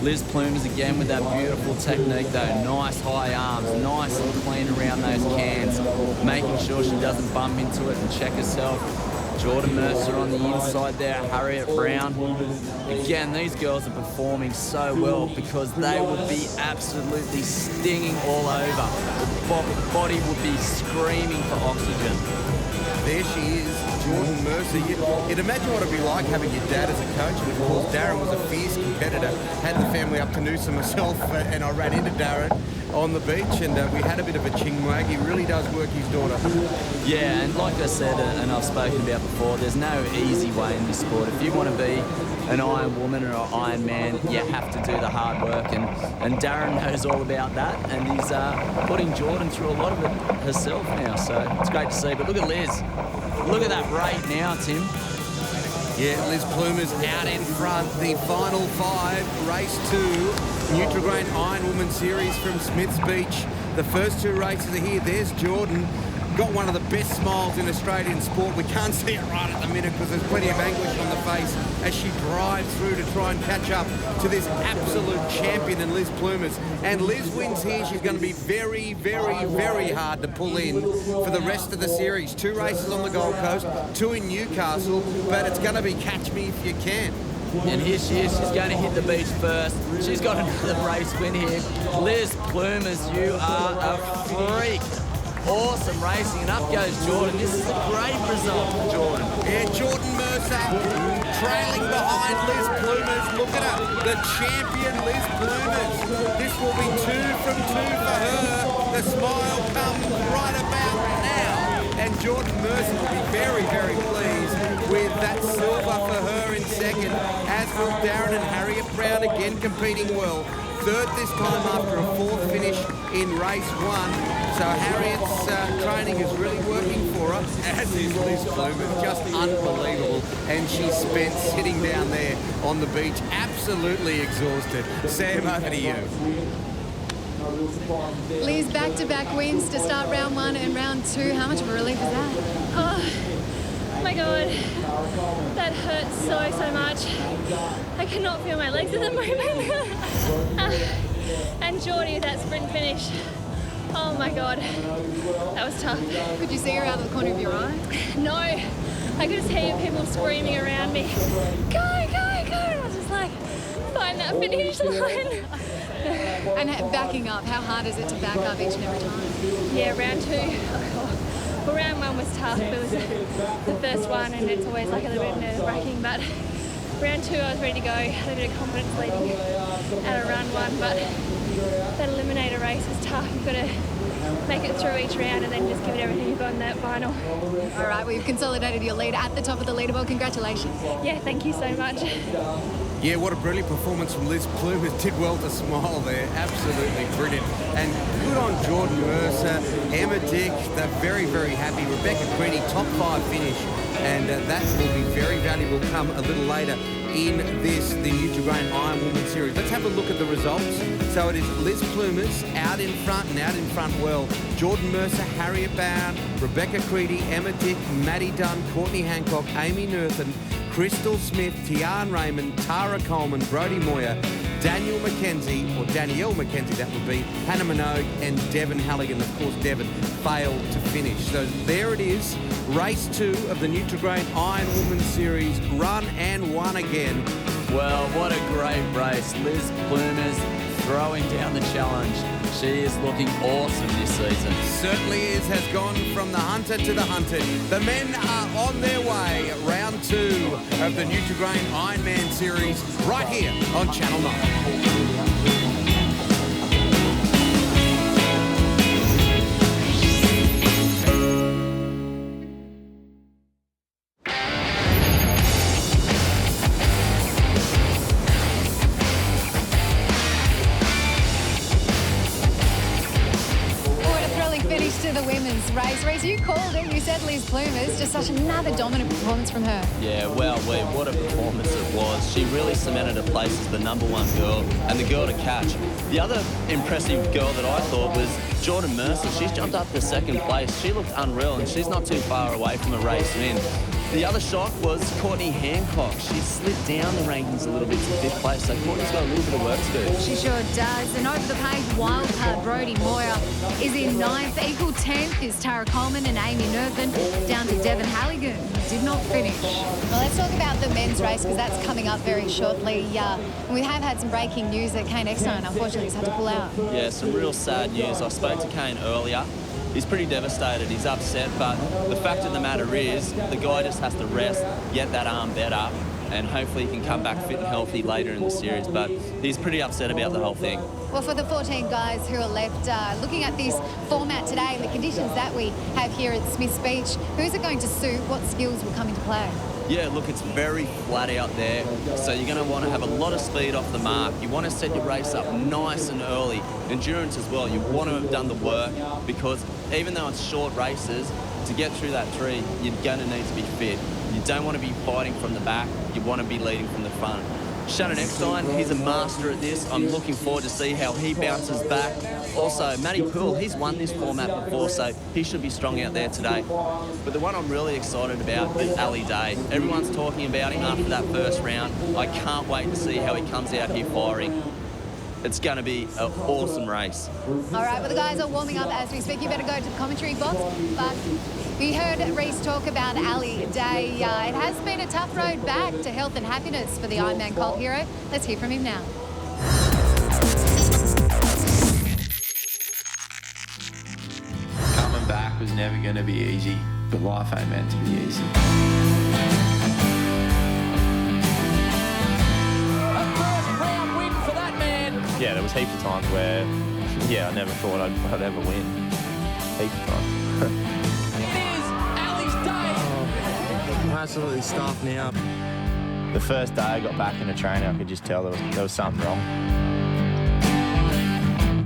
Liz Plumers again with that beautiful technique though. Nice high arms, nice and clean around those cans, making sure she doesn't bump into it and check herself. Jordan Mercer on the inside there, Harriet Brown. Again, these girls are performing so well because they would be absolutely stinging all over. The body would be screaming for oxygen. There she is, Jordan Mercer. You'd imagine what it'd be like having your dad as a coach, and of course Darren was a fierce competitor. Had the family up to Noosa myself, and I ran into Darren on the beach, and we had a bit of a chingwag. He really does work his daughter. Yeah, and like I said, and I've spoken about before, there's no easy way in this sport. If you want to be an Iron Woman or an Iron Man, you have to do the hard work, and Darren knows all about that, and he's putting Jordan through a lot of it herself now, so it's great to see. But look at Liz. Look at that rate now, Tim. Yeah, Liz Plumers out in front. The final five, race 2, Nutri-Grain Iron Woman Series from Smiths Beach. The first 2 races are here. There's Jordan. Got one of the best smiles in Australian sport. We can't see it right at the minute because there's plenty of anguish on the face as she drives through to try and catch up to this absolute champion in Liz Plumers. And Liz wins here. She's going to be very, very, very hard to pull in for the rest of the series. 2 races on the Gold Coast, 2 in Newcastle, but it's going to be catch me if you can. And here she is, she's going to hit the beach first. She's got another race win here. Liz Plumers, you are a freak. Awesome racing, and up goes Jordan. This is a great result for Jordan. Yeah, Jordan Mercer trailing behind Liz Plumers. Look at her, the champion Liz Plumers. This will be 2 from 2 for her. The smile comes right about now. And Jordan Mercer will be very, very pleased with that silver for her in second, as will Darren and Harriet Brown again competing well. Third this time after a 4th finish in race 1. So Harriet's training is really working for her, as is Liz Plumers. Just unbelievable. And she spent sitting down there on the beach, absolutely exhausted. Sam, over to you. Liz, back-to-back wins to start round 1 and round 2. How much of a relief is that? Oh my God, that hurts so much. I cannot feel my legs at the moment. And Geordie, that sprint finish. Oh my God, that was tough. Could you see her out of the corner of your eye? No, I could just hear people screaming around me, go, go, go. And I was just like, find that finish line. And backing up, how hard is it to back up each and every time? Yeah, round 2. Well, round 1 was tough. It was the first one, and it's always like a little bit nerve-wracking. But round 2, I was ready to go. Had a bit of confidence leading out of round 1, but that Eliminator race is tough. You've got to make it through each round and then just give it everything you've got in that final. All right, well, you've consolidated your lead at the top of the leaderboard. Congratulations. Yeah, thank you so much. Yeah, what a brilliant performance from Liz Plumers. Did well to smile there. Absolutely brilliant. And good on Jordan Mercer, Emma Dick. They're very, very happy. Rebecca Creedy, top 5 finish. And that will be very valuable come a little later in this, the Nutri-Grain Iron Woman Series. Let's have a look at the results. So it is Liz Plumers out in front, and out in front well. Jordan Mercer, Harriet Brown, Rebecca Creedy, Emma Dick, Maddie Dunn, Courtney Hancock, Amy Nerthen, Crystal Smith, Tian Raymond, Tara Coleman, Brodie Moyer, Danielle McKenzie, that would be, Hannah Minogue, and Devon Halligan. Of course, Devon failed to finish. So there it is, race 2 of the Nutri-Grain Iron Woman Series, run and won again. Well, what a great race. Liz Plumers throwing down the challenge. She is looking awesome this season. Certainly is, has gone from the hunter to the hunted. The men are on their way. Round 2 of the Nutri-Grain Ironman Series right here on Channel 9. upset Liz Plumas. Just such another dominant performance from her. Yeah, well, what a performance it was. She really cemented her place as the #1 girl and the girl to catch. The other impressive girl that I thought was Jordan Mercer. She's jumped up to 2nd place. She looked unreal, and she's not too far away from a race win. The other shock was Courtney Hancock. She slid down the rankings a little bit to 5th place, so Courtney's got a little bit of work to do. She sure does. And over the page, wildcard Brodie Moyer is in 9th. Equal 10th is Tara Coleman and Amy Nervin, down to Devon Halligan, who did not finish. Well, let's talk about the men's race, because that's coming up very shortly. And we have had some breaking news that Kane Eckstein, unfortunately, has had to pull out. Yeah, some real sad news. I spoke to Kane earlier. He's pretty devastated, he's upset, but the fact of the matter is the guy just has to rest, get that arm better, and hopefully he can come back fit and healthy later in the series. But he's pretty upset about the whole thing. Well, for the 14 guys who are left, looking at this format today and the conditions that we have here at Smith's Beach, who's it going to suit? What skills will come into play? Yeah, look, it's very flat out there, so you're going to want to have a lot of speed off the mark. You want to set your race up nice and early. Endurance as well, you want to have done the work, because even though it's short races, to get through that tree, you're going to need to be fit. You don't want to be fighting from the back, you want to be leading from the front. Shannon Eckstein, he's a master at this. I'm looking forward to see how he bounces back. Also, Matty Poole, he's won this format before, so he should be strong out there today. But the one I'm really excited about is Ali Day. Everyone's talking about him after that first round. I can't wait to see how he comes out here firing. It's going to be an awesome race. All right, well, the guys are warming up as we speak. You better go to the commentary box. But we heard Reece talk about Ali Day. It has been a tough road back to health and happiness for the Ironman cult hero. Let's hear from him now. Coming back was never going to be easy, but life ain't meant to be easy. Yeah, there was heaps of times where, I never thought I'd ever win. Heaps of times. It is Ali's day. I'm absolutely stuffed now. The first day I got back into training, I could just tell there was something wrong.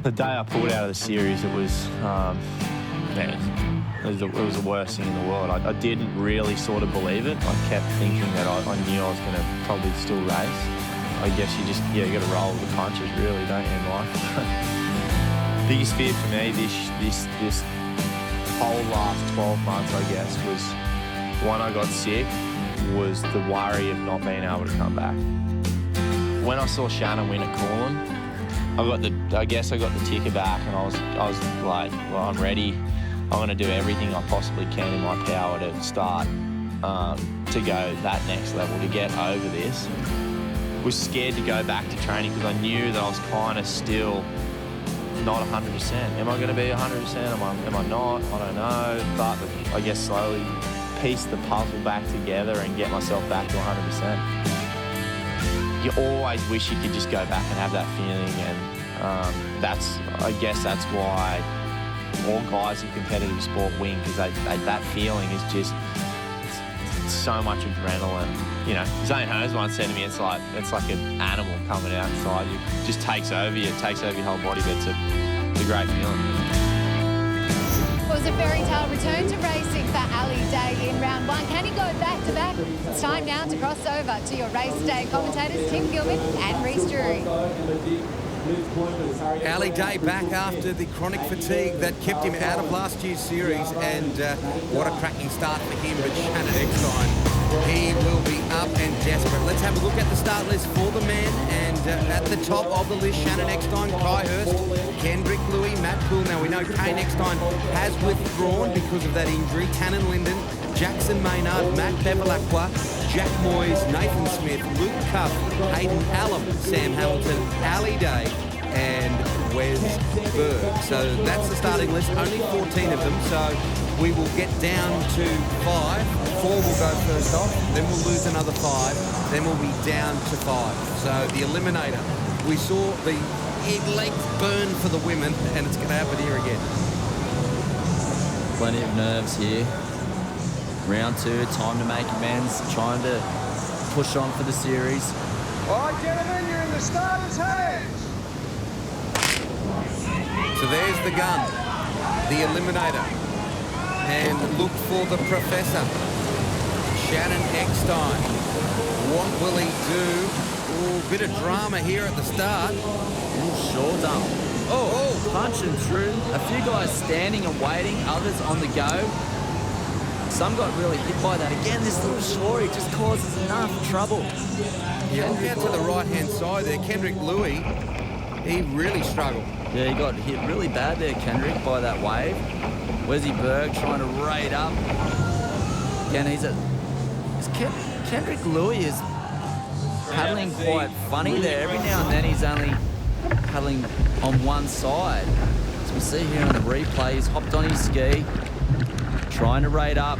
The day I pulled out of the series, it was, it was the worst thing in the world. I didn't really sort of believe it. I kept thinking that I knew I was going to probably still race. I guess you got to roll with the punches, really, don't you, in life? Biggest fear for me this whole last 12 months, I guess, was when I got sick, was the worry of not being able to come back. When I saw Shannon win at Coolin, I guess I got the ticker back, and I was like, well, I'm ready. I'm going to do everything I possibly can in my power to start to go that next level, to get over this. Was scared to go back to training because I knew that I was kind of still not 100%. Am I going to be 100%? Am I not? I don't know. But I guess slowly piece the puzzle back together and get myself back to 100%. You always wish you could just go back and have that feeling, and I guess that's why all guys in competitive sport win, because that feeling is just so much adrenaline. You know, Zane Holmes once said to me, it's like an animal coming out inside you. It just takes over you. It takes over your whole body, but it's a great feeling. It was a fairy tale return to racing for Ali Day in round 1. Can he go back to back? It's time now to cross over to your race day commentators, Tim Gilbert and Reece Drury. Ali Day back after the chronic fatigue that kept him out of last year's series, and what a cracking start for him. But Shannon Eckstein, he will be up and desperate. Let's have a look at the start list for the men, and at the top of the list, Shannon Eckstein, Kai Hurst, Kendrick Louis, Matt Poole. Now we know Kane Eckstein has withdrawn because of that injury. Tannen Linden, Jackson Maynard, Matt Bevilacqua, Jack Moyes, Nathan Smith, Luke Cuff, Hayden Allen, Sam Hamilton, Ali Day, and Wes Berg. So that's the starting list, only 14 of them, so we will get down to 5. 4 will go first off, then we'll lose another 5, then we'll be down to 5. So the Eliminator, we saw the leg burn for the women, and it's going to happen here again. Plenty of nerves here. Round 2, time to make amends, trying to push on for the series. All right, gentlemen, you're in the starter's hands. So there's the gun, the Eliminator. And look for the professor, Shannon Eckstein. What will he do? Oh, bit of drama here at the start. Short dump. Oh, punching through. A few guys standing and waiting, others on the go. Some got really hit by that. Again, this little shorey just causes enough trouble. Yeah, look out to the right-hand side there. Kendrick Louis, he really struggled. Yeah, he got hit really bad there, Kendrick, by that wave. Wesley Berg trying to raid up. Again, Kendrick Louis is paddling quite funny there. Every now and then he's only paddling on one side. As we see here on the replay, he's hopped on his ski, trying to raid up.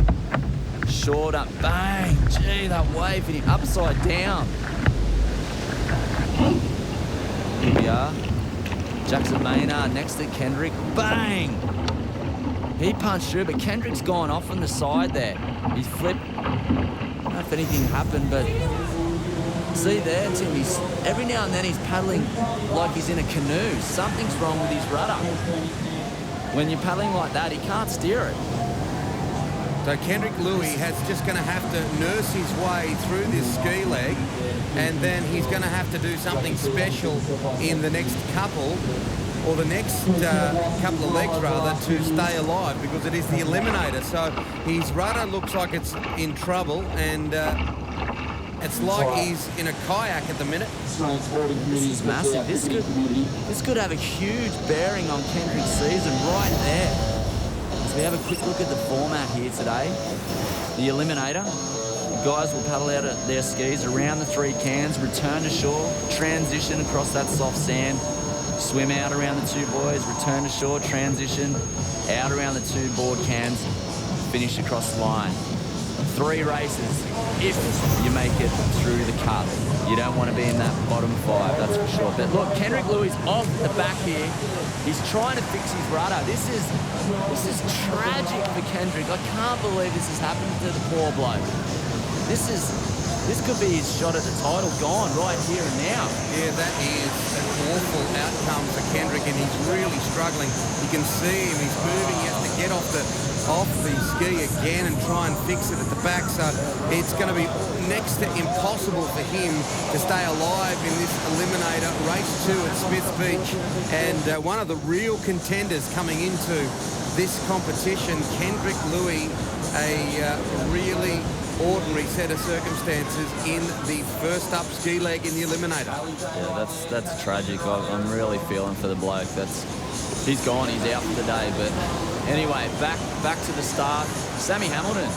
Short up, bang! Gee, that wave hitting upside down. Here we are. Jackson Maynard next to Kendrick, bang! He punched through, but Kendrick's gone off on the side there. He's flipped. I don't know if anything happened, but see there, Tim, every now and then he's paddling like he's in a canoe. Something's wrong with his rudder. When you're paddling like that, he can't steer it. So Kendrick Louis has just going to have to nurse his way through this ski leg, and then he's going to have to do something special in the next couple, or the next couple of legs rather, to stay alive, because it is the Eliminator. So his rudder looks like it's in trouble, and it's like he's in a kayak at the minute. This is massive. This could have a huge bearing on Kendrick's season right there. As we have a quick look at the format here today, the Eliminator. The guys will paddle out of their skis around the 3 cans, return to shore, transition across that soft sand, swim out around the 2 buoys, return to shore, transition, out around the 2 board cans, finish across the line. 3 races if you make it through the cup. You don't want to be in that bottom 5, that's for sure. But look, Kendrick Louis off the back here. He's trying to fix his rudder. This is tragic for Kendrick. I can't believe this has happened to the poor bloke. This could be his shot at the title gone right here and now. Yeah, that is an awful outcome for Kendrick, and he's really struggling. You can see him, he's moving, he has to get off the ski again and try and fix it at the back. So it's going to be next to impossible for him to stay alive in this Eliminator race 2 at Smith Beach. And one of the real contenders coming into this competition, Kendrick Louis, a really ordinary set of circumstances in the first up ski leg in the Eliminator. Yeah, that's tragic. I'm really feeling for the bloke. He's gone. He's out for the day. But anyway, back to the start. Sammy Hamilton,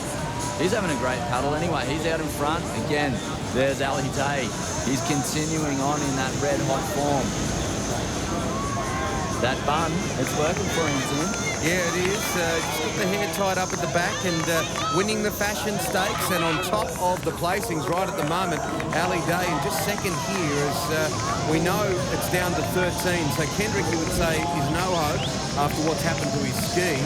he's having a great paddle anyway. He's out in front. Again, there's Ali Day. He's continuing on in that red-hot form. That bun, it's working for him, Tim. Yeah, it is. Just got the hair tied up at the back and winning the fashion stakes, and on top of the placings right at the moment, Ali Day in just second here as we know it's down to 13. So Kendrick, you would say, is no hope after what's happened to his ski.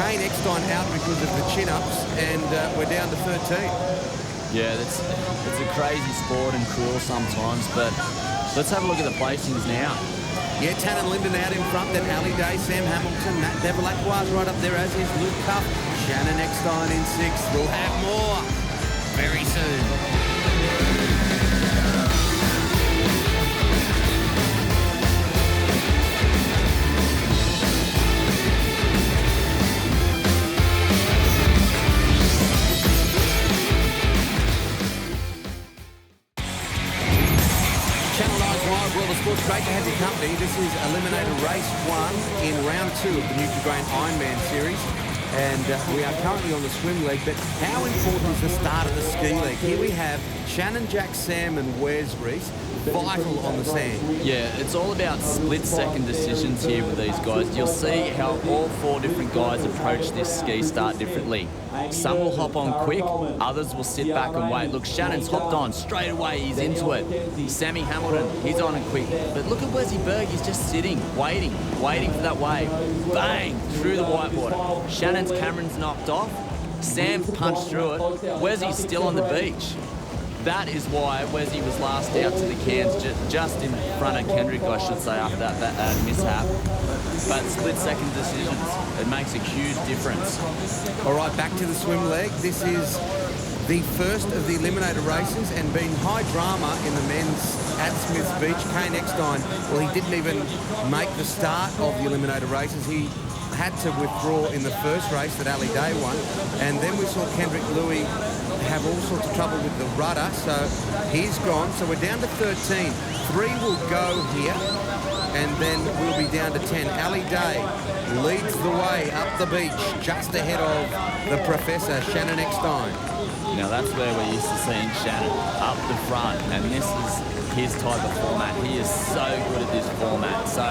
Kane Eckstein out because of the chin-ups, and we're down to 13. Yeah, it's a crazy sport and cruel sometimes, but let's have a look at the placings now. Yeah, Tannen Linden out in front, then Ali Day, Sam Hamilton, Matt Devilacquois right up there, as is Luke Cuff. Shannon Eckstein in 6th. We'll have more very soon. It's great to have your company. This is Eliminator Race 1 in round 2 of the Nutri-Grain Ironman Series. And we are currently on the swim leg, but how important is the start of the ski leg? Here we have Shannon, Jack, Sam and Wes Reese, vital on the sand. Yeah, it's all about split-second decisions here with these guys. You'll see how all 4 different guys approach this ski start differently. Some will hop on quick, others will sit back and wait. Look, Shannon's hopped on, straight away he's into it. Sammy Hamilton, he's on and quick. But look at Wesley Berg, he's just sitting, waiting for that wave. Bang, through the whitewater. Shannon's Cameron's knocked off, Sam's punched through it, Wesley's still on the beach. that is why Wesley was last out to the cans, just in front of Kendrick, I should say, after that mishap. But split-second decisions, it makes a huge difference. All right, back to the swim leg. This is the first of the Eliminator races and been high drama in the men's at Smiths Beach. Kane Eckstein, well, he didn't even make the start of the Eliminator races. He had to withdraw in the first race that Ali Day won. And then we saw Kendrick Louis have all sorts of trouble with the rudder, so he's gone. So we're down to 13. 3 will go here, and then we'll be down to 10. Ali Day leads the way up the beach, just ahead of the Professor, Shannon Eckstein. Now that's where we're used to seeing Shannon up the front, and this is his type of format. He is so good at this format, so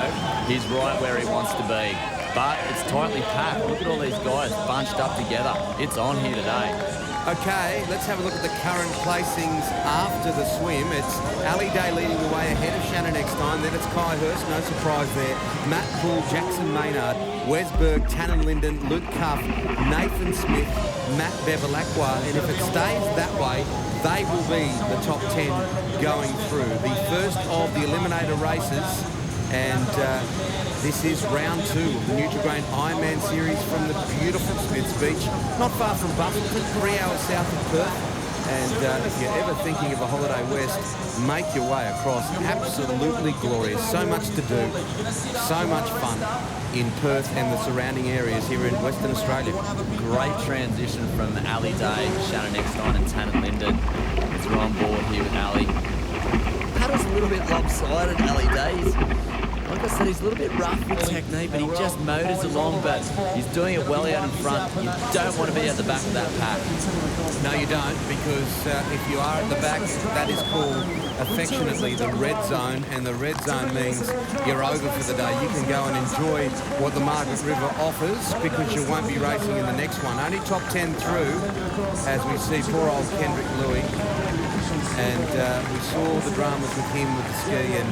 he's right where he wants to be. But it's tightly packed. Look at all these guys bunched up together. It's on here today. Okay, let's have a look at the current placings after the swim. It's Ali Day leading the way ahead of Shannon Eckstein. Then it's Kai Hurst, no surprise there. Matt Poole, Jackson Maynard, Wes Berg, Tannen Linden, Luke Cuff, Nathan Smith, Matt Bevilacqua. And if it stays that way, they will be the top 10 going through. The first of the Eliminator races. And this is round 2 of the Nutri-Grain Ironman Series from the beautiful Smiths Beach, not far from Buffington, 3 hours south of Perth. And if you're ever thinking of a holiday west, make your way across. Absolutely glorious. So much to do, so much fun in Perth and the surrounding areas here in Western Australia. Great transition from Ali Day, Shannon Eckstein and Tannen Linden as we're on board here with Ali. Paddle's a little bit lopsided, Ali Day. Like I said, he's a little bit rough with technique, but he just motors along, but he's doing it well out in front. You don't want to be at the back of that pack. No, you don't, because if you are at the back, that is called affectionately the red zone, and the red zone means you're over for the day. You can go and enjoy what the Margaret River offers because you won't be racing in the next one. Only top 10 through, as we see poor old Kendrick Louis. And we saw the dramas with him with the ski, and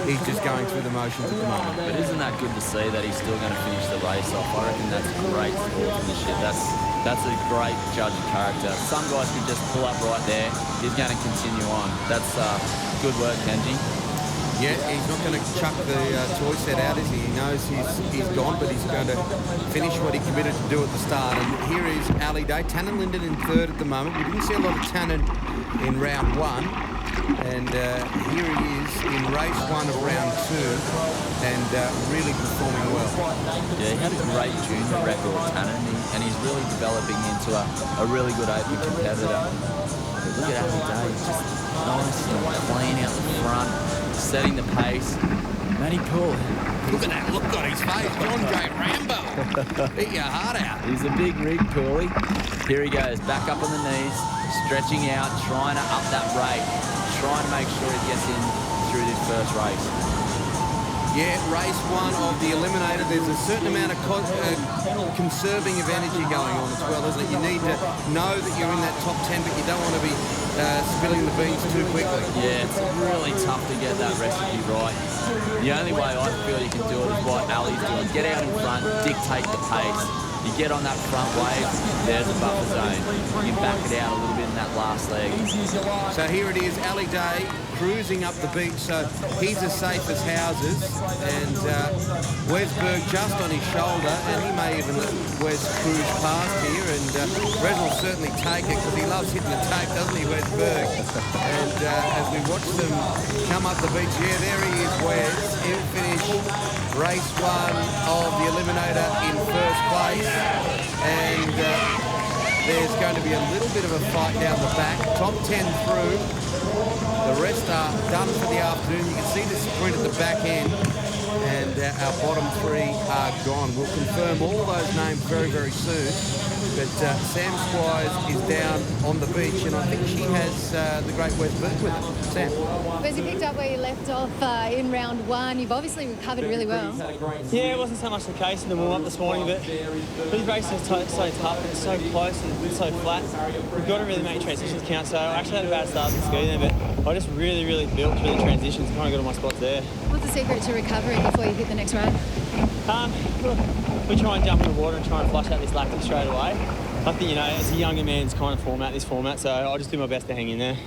he's just going through the motions at the moment. But isn't that good to see that he's still going to finish the race off? I reckon that's great sport from the ship. That's a great judge of character. Some guys could just pull up right there. He's going to continue on. That's good work, Kenji. Yeah, he's not going to chuck the toy set out, is he? He knows he's gone, but he's going to finish what he committed to do at the start. And here is Ali Day. Tannen Linden in 3rd at the moment. We didn't see a lot of Tannen in round 1. And here he is in race 1 of round 2 and really performing well. Yeah, he had a great junior record, Tannen, and he's really developing into a really good open competitor. But look at Ali Day, just nice and clean out the front, setting the pace. Matty Poole. Look at that look on his face. John J. Rambo. Beat your heart out. He's a big rig, Pooley. Here he goes, back up on the knees, stretching out, trying to up that rate, trying to make sure he gets in through this first race. Yeah, race 1 of the Eliminator. There's a certain amount of conserving of energy going on as well, isn't it? You need to know that you're in that top 10, but you don't want to be spilling the beans too quickly. Yeah, it's really tough to get that recipe right. The only way I feel you can do it is what Ali's doing. Get out in front, dictate the pace. You get on that front wave, there's a buffer zone. You can back it out a little bit in that last leg. So here it is, Ali Day cruising up the beach, so he's as safe as houses, and Wes Berg just on his shoulder, and he may even let Wes cruise past here, and Wes will certainly take it because he loves hitting the tape, doesn't he, Wes Berg? And as we watch them come up the beach, yeah, there he is, Wes. He'll finish race 1 of the Eliminator in 1st place, and there's going to be a little bit of a fight down the back. Top 10 through. The rest are done for the afternoon. You can see the sprint at the back end, and our bottom 3 are gone. We'll confirm all those names very, very soon. But Sam Squires is down on the beach, and I think she has the great Wes Berg with her. Sam. Wes, you picked up where you left off in round 1. You've obviously recovered really well. Yeah, it wasn't so much the case in the warm-up this morning, but these races are so tough, it's so close and it's so flat. We've got to really make transitions count, so I actually had a bad start to the ski there, but I just really built through the transitions and kind of got all my spots there. What's the secret to recovery before you hit the next round? We try and jump in the water and try and flush out this lactic straight away. I think, you know, it's a younger man's kind of format, this format, so I'll just do my best to hang in there.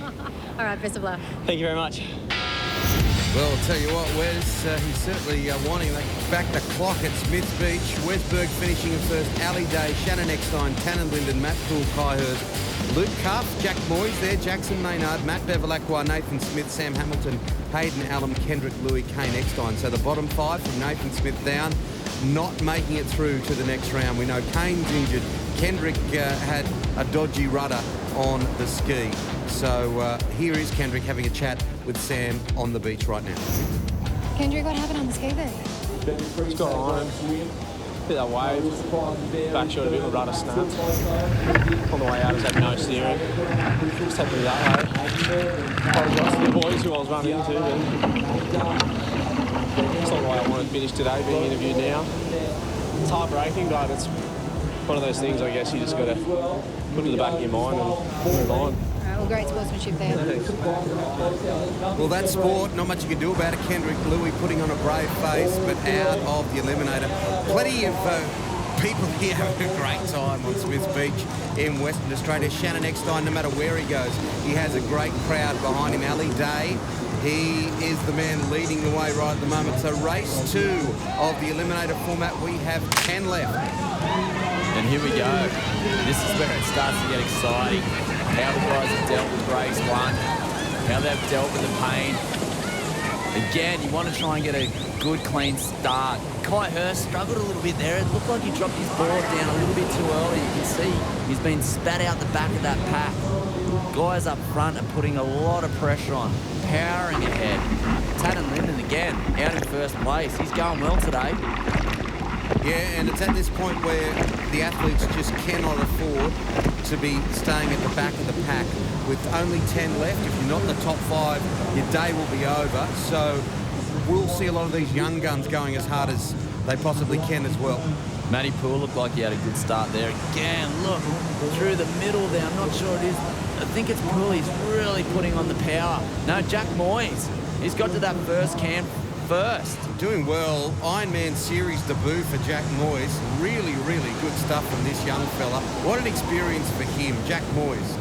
All right, best of luck. Thank you very much. Well, I'll tell you what, Wes, he's certainly wanting back the clock at Smiths Beach. Wesberg finishing in first, Ali Day, Shannon Eckstein, Tannen Linden, Matt Poole, Kai Hurst, Luke Cuff, Jack Moyes there, Jackson Maynard, Matt Bevilacqua, Nathan Smith, Sam Hamilton, Hayden Allen, Kendrick Louis, Kane Eckstein. So the bottom five from Nathan Smith down, not making it through to the next round. We know Kane's injured. Kendrick had a dodgy rudder on the ski. So here is Kendrick having a chat with Sam on the beach right now. Kendrick, what happened on the ski there? Just got on him. Bit that wave. Back short a bit, my rudder snapped. On the way out, I just had no steering. Just had me that way. Apologise to the boys who I was running into, but it's not the way I wanted to finish today, being interviewed now. It's heartbreaking, but it's one of those things, I guess, you just got to put to the back of your mind and move on. Well, great sportsmanship there. Well, that's sport. Not much you can do about it. Kendrick Louis putting on a brave face, but out of the Eliminator. Plenty of people here having a great time on Smiths Beach in Western Australia. Shannon Eckstein, no matter where he goes, he has a great crowd behind him. Ali Day, he is the man leading the way right at the moment. So race 2 of the Eliminator format. We have 10 left. And here we go. This is where it starts to get exciting. How the guys have dealt with race 1, how they've dealt with the pain. Again, you want to try and get a good, clean start. Kai Hurst struggled a little bit there. It looked like he dropped his board down a little bit too early. You can see he's been spat out the back of that pack. Guys up front are putting a lot of pressure on, powering ahead. Tannen Linden again, out in first place. He's going well today. Yeah, and it's at this point where the athletes just cannot afford to be staying at the back of the pack. With only 10 left, if you're not in the top 5, your day will be over. So we'll see a lot of these young guns going as hard as they possibly can as well. Matty Poole looked like he had a good start there. Again, look, through the middle there. I'm not sure it is. I think it's Poole. He's really putting on the power. No, Jack Moyes. He's got to that first can first. Doing well. Ironman Series debut for Jack Moyes. Really, really good stuff from this young fella. What an experience for him, Jack Moyes.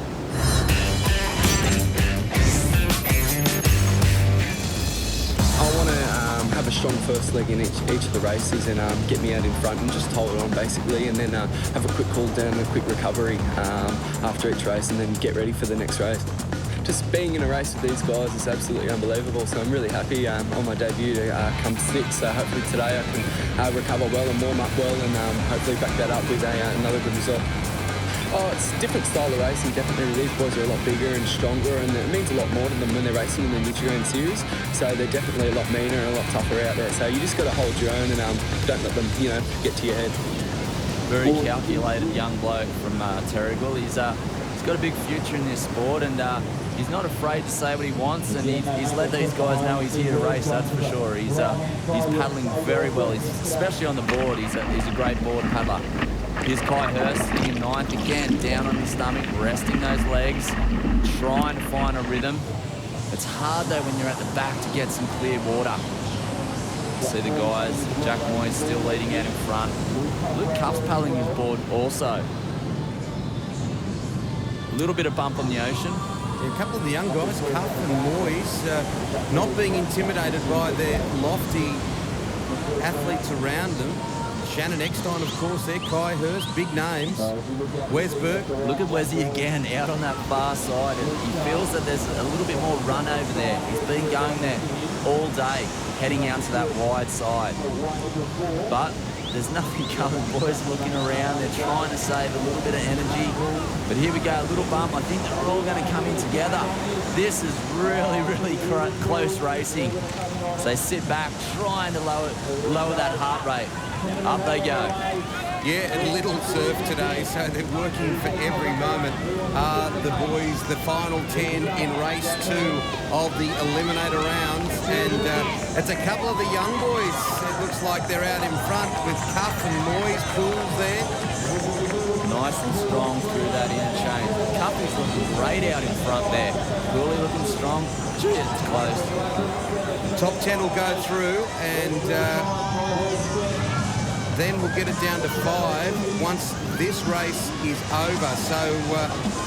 I want to have a strong first leg in each of the races and get me out in front and just hold it on basically, and then have a quick cool down and a quick recovery after each race, and then get ready for the next race. Just being in a race with these guys is absolutely unbelievable, so I'm really happy on my debut to come 6th. So hopefully today I can recover well and warm up well, and hopefully back that up with another good result. Oh, it's a different style of racing, definitely. These boys are a lot bigger and stronger, and it means a lot more to them when they're racing in the Nutri-Grain Series. So they're definitely a lot meaner and a lot tougher out there. So you just got to hold your own and don't let them, get to your head. Very calculated young bloke from Terrigal. He's got a big future in this sport, and he's not afraid to say what he wants, and he's let these guys know he's here to race, that's for sure. He's paddling very well, especially on the board. He's a great board paddler. Here's Kai Hurst sitting in 9th, again, down on his stomach, resting those legs, trying to find a rhythm. It's hard, though, when you're at the back to get some clear water. See the guys, Jack Moyes still leading out in front. Luke Cuff's paddling his board also. A little bit of bump on the ocean. Yeah, a couple of the young guys, Cuff and Moyes, not being intimidated by their lofty athletes around them. Shannon Eckstein, of course, there. Kai Hurst, big names. Wesberg. Look at Wesley again, out on that far side. And he feels that there's a little bit more run over there. He's been going there all day, heading out to that wide side. But there's nothing coming. Boys looking around. They're trying to save a little bit of energy. But here we go, a little bump. I think they're all going to come in together. This is really, really close racing. So they sit back, trying to lower that heart rate. Up they go. Yeah, and little surf today, so they're working for every moment. The boys, the final 10 in race 2 of the Eliminator rounds, and it's a couple of the young boys. It looks like they're out in front with Cuff and Moyes, Pools there. Nice and strong through that interchange. Cuff is looking great out in front there. Cooley looking strong. Gee, it's close. Top 10 will go through, and then we'll get it down to 5 once this race is over. So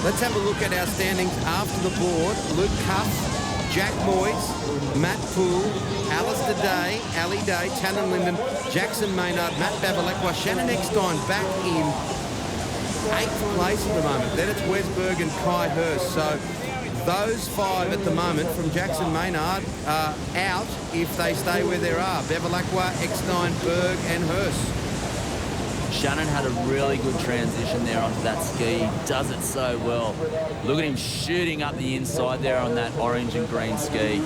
let's have a look at our standings after the board. Luke Cuff, Jack Moyes, Matt Poole, Alistair Day, Ali Day, Tannen Linden, Jackson Maynard, Matt Babalekwa, Shannon Eckstein back in 8th place at the moment. Then it's Wesberg and Kai Hurst. So those 5 at the moment from Jackson Maynard are out if they stay where they are. Bevilacqua, Eckstein, Berg and Hurst. Shannon had a really good transition there onto that ski. Does it so well. Look at him shooting up the inside there on that orange and green ski.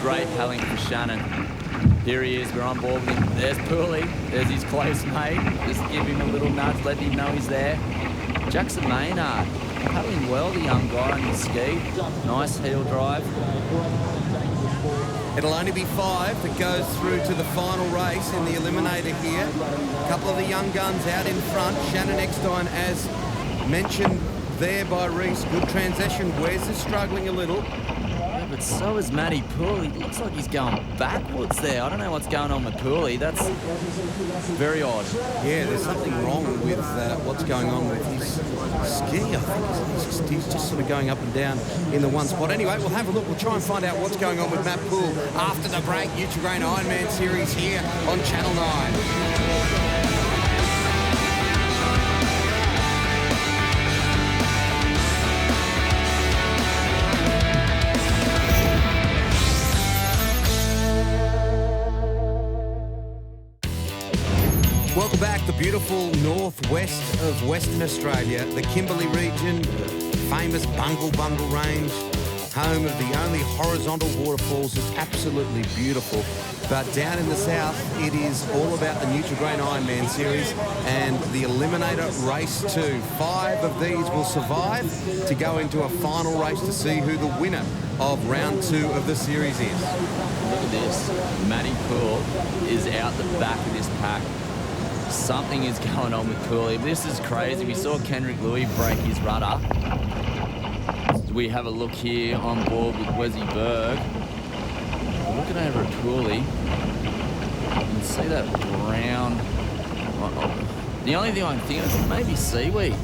Great paddling for Shannon. Here he is. We're on board with him. There's Pooley. There's his close mate. Just give him a little nudge, letting him know he's there. Jackson Maynard paddling well, the young guy on his ski. Nice heel drive. It'll only be 5 that goes through to the final race in the Eliminator here. A couple of the young guns out in front. Shannon Eckstein, as mentioned there by Reese. Good transition. Wes is struggling a little. Yeah, but so is Matty Pooley. Looks like he's going backwards there. I don't know what's going on with Pooley. That's very odd. Yeah, there's something wrong with what's going on with his ski. I think he's just sort of going up and down in the one spot. Anyway, we'll have a look. We'll try and find out what's going on with Matt Poole after the break. Nutri-Grain Ironman Series here on Channel 9. Welcome back, the beautiful northwest of Western Australia, the Kimberley region, famous Bungle Range, home of the only horizontal waterfalls. It's absolutely beautiful. But down in the south, it is all about the Nutri-Grain Ironman Series and the Eliminator Race 2. 5 of these will survive to go into a final race to see who the winner of round 2 of the series is. Look at this. Matty Poole is out the back of this pack. Something is going on with Cooley. This is crazy. We saw Kendrick Louis break his rudder. We have a look here on board with Wesy Berg. Looking over at Cooley. You can see that brown. The only thing I can think of is maybe seaweed.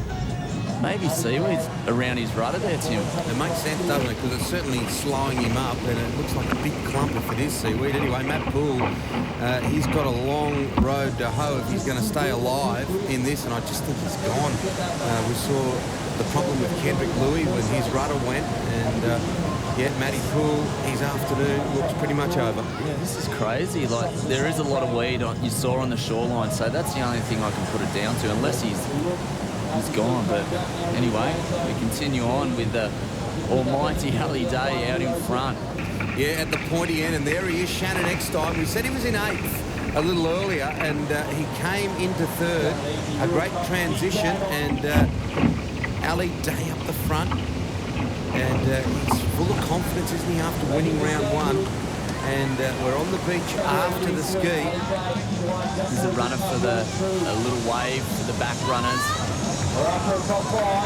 Maybe seaweed's around his rudder there, Tim. It makes sense, doesn't it? Because it's certainly slowing him up, and it looks like a big clump if it is seaweed. Anyway, Matt Poole, he's got a long road to hoe if he's going to stay alive in this, and I just think he's gone. We saw the problem with Kendrick Louis when his rudder went, and yeah, Matty Poole, his afternoon looks pretty much over. Yeah, this is crazy. Like, there is a lot of weed you saw on the shoreline, so that's the only thing I can put it down to, unless he's gone. But anyway, we continue on with the almighty Ali Day out in front. Yeah, at the pointy end, and there he is, Shannon Eckstein. We said he was in 8th a little earlier, and he came into 3rd. A great transition, and Ali Day up the front, and he's full of confidence, isn't he, after winning round 1. And we're on the beach after the ski. There's a runner for a little wave for the back runners.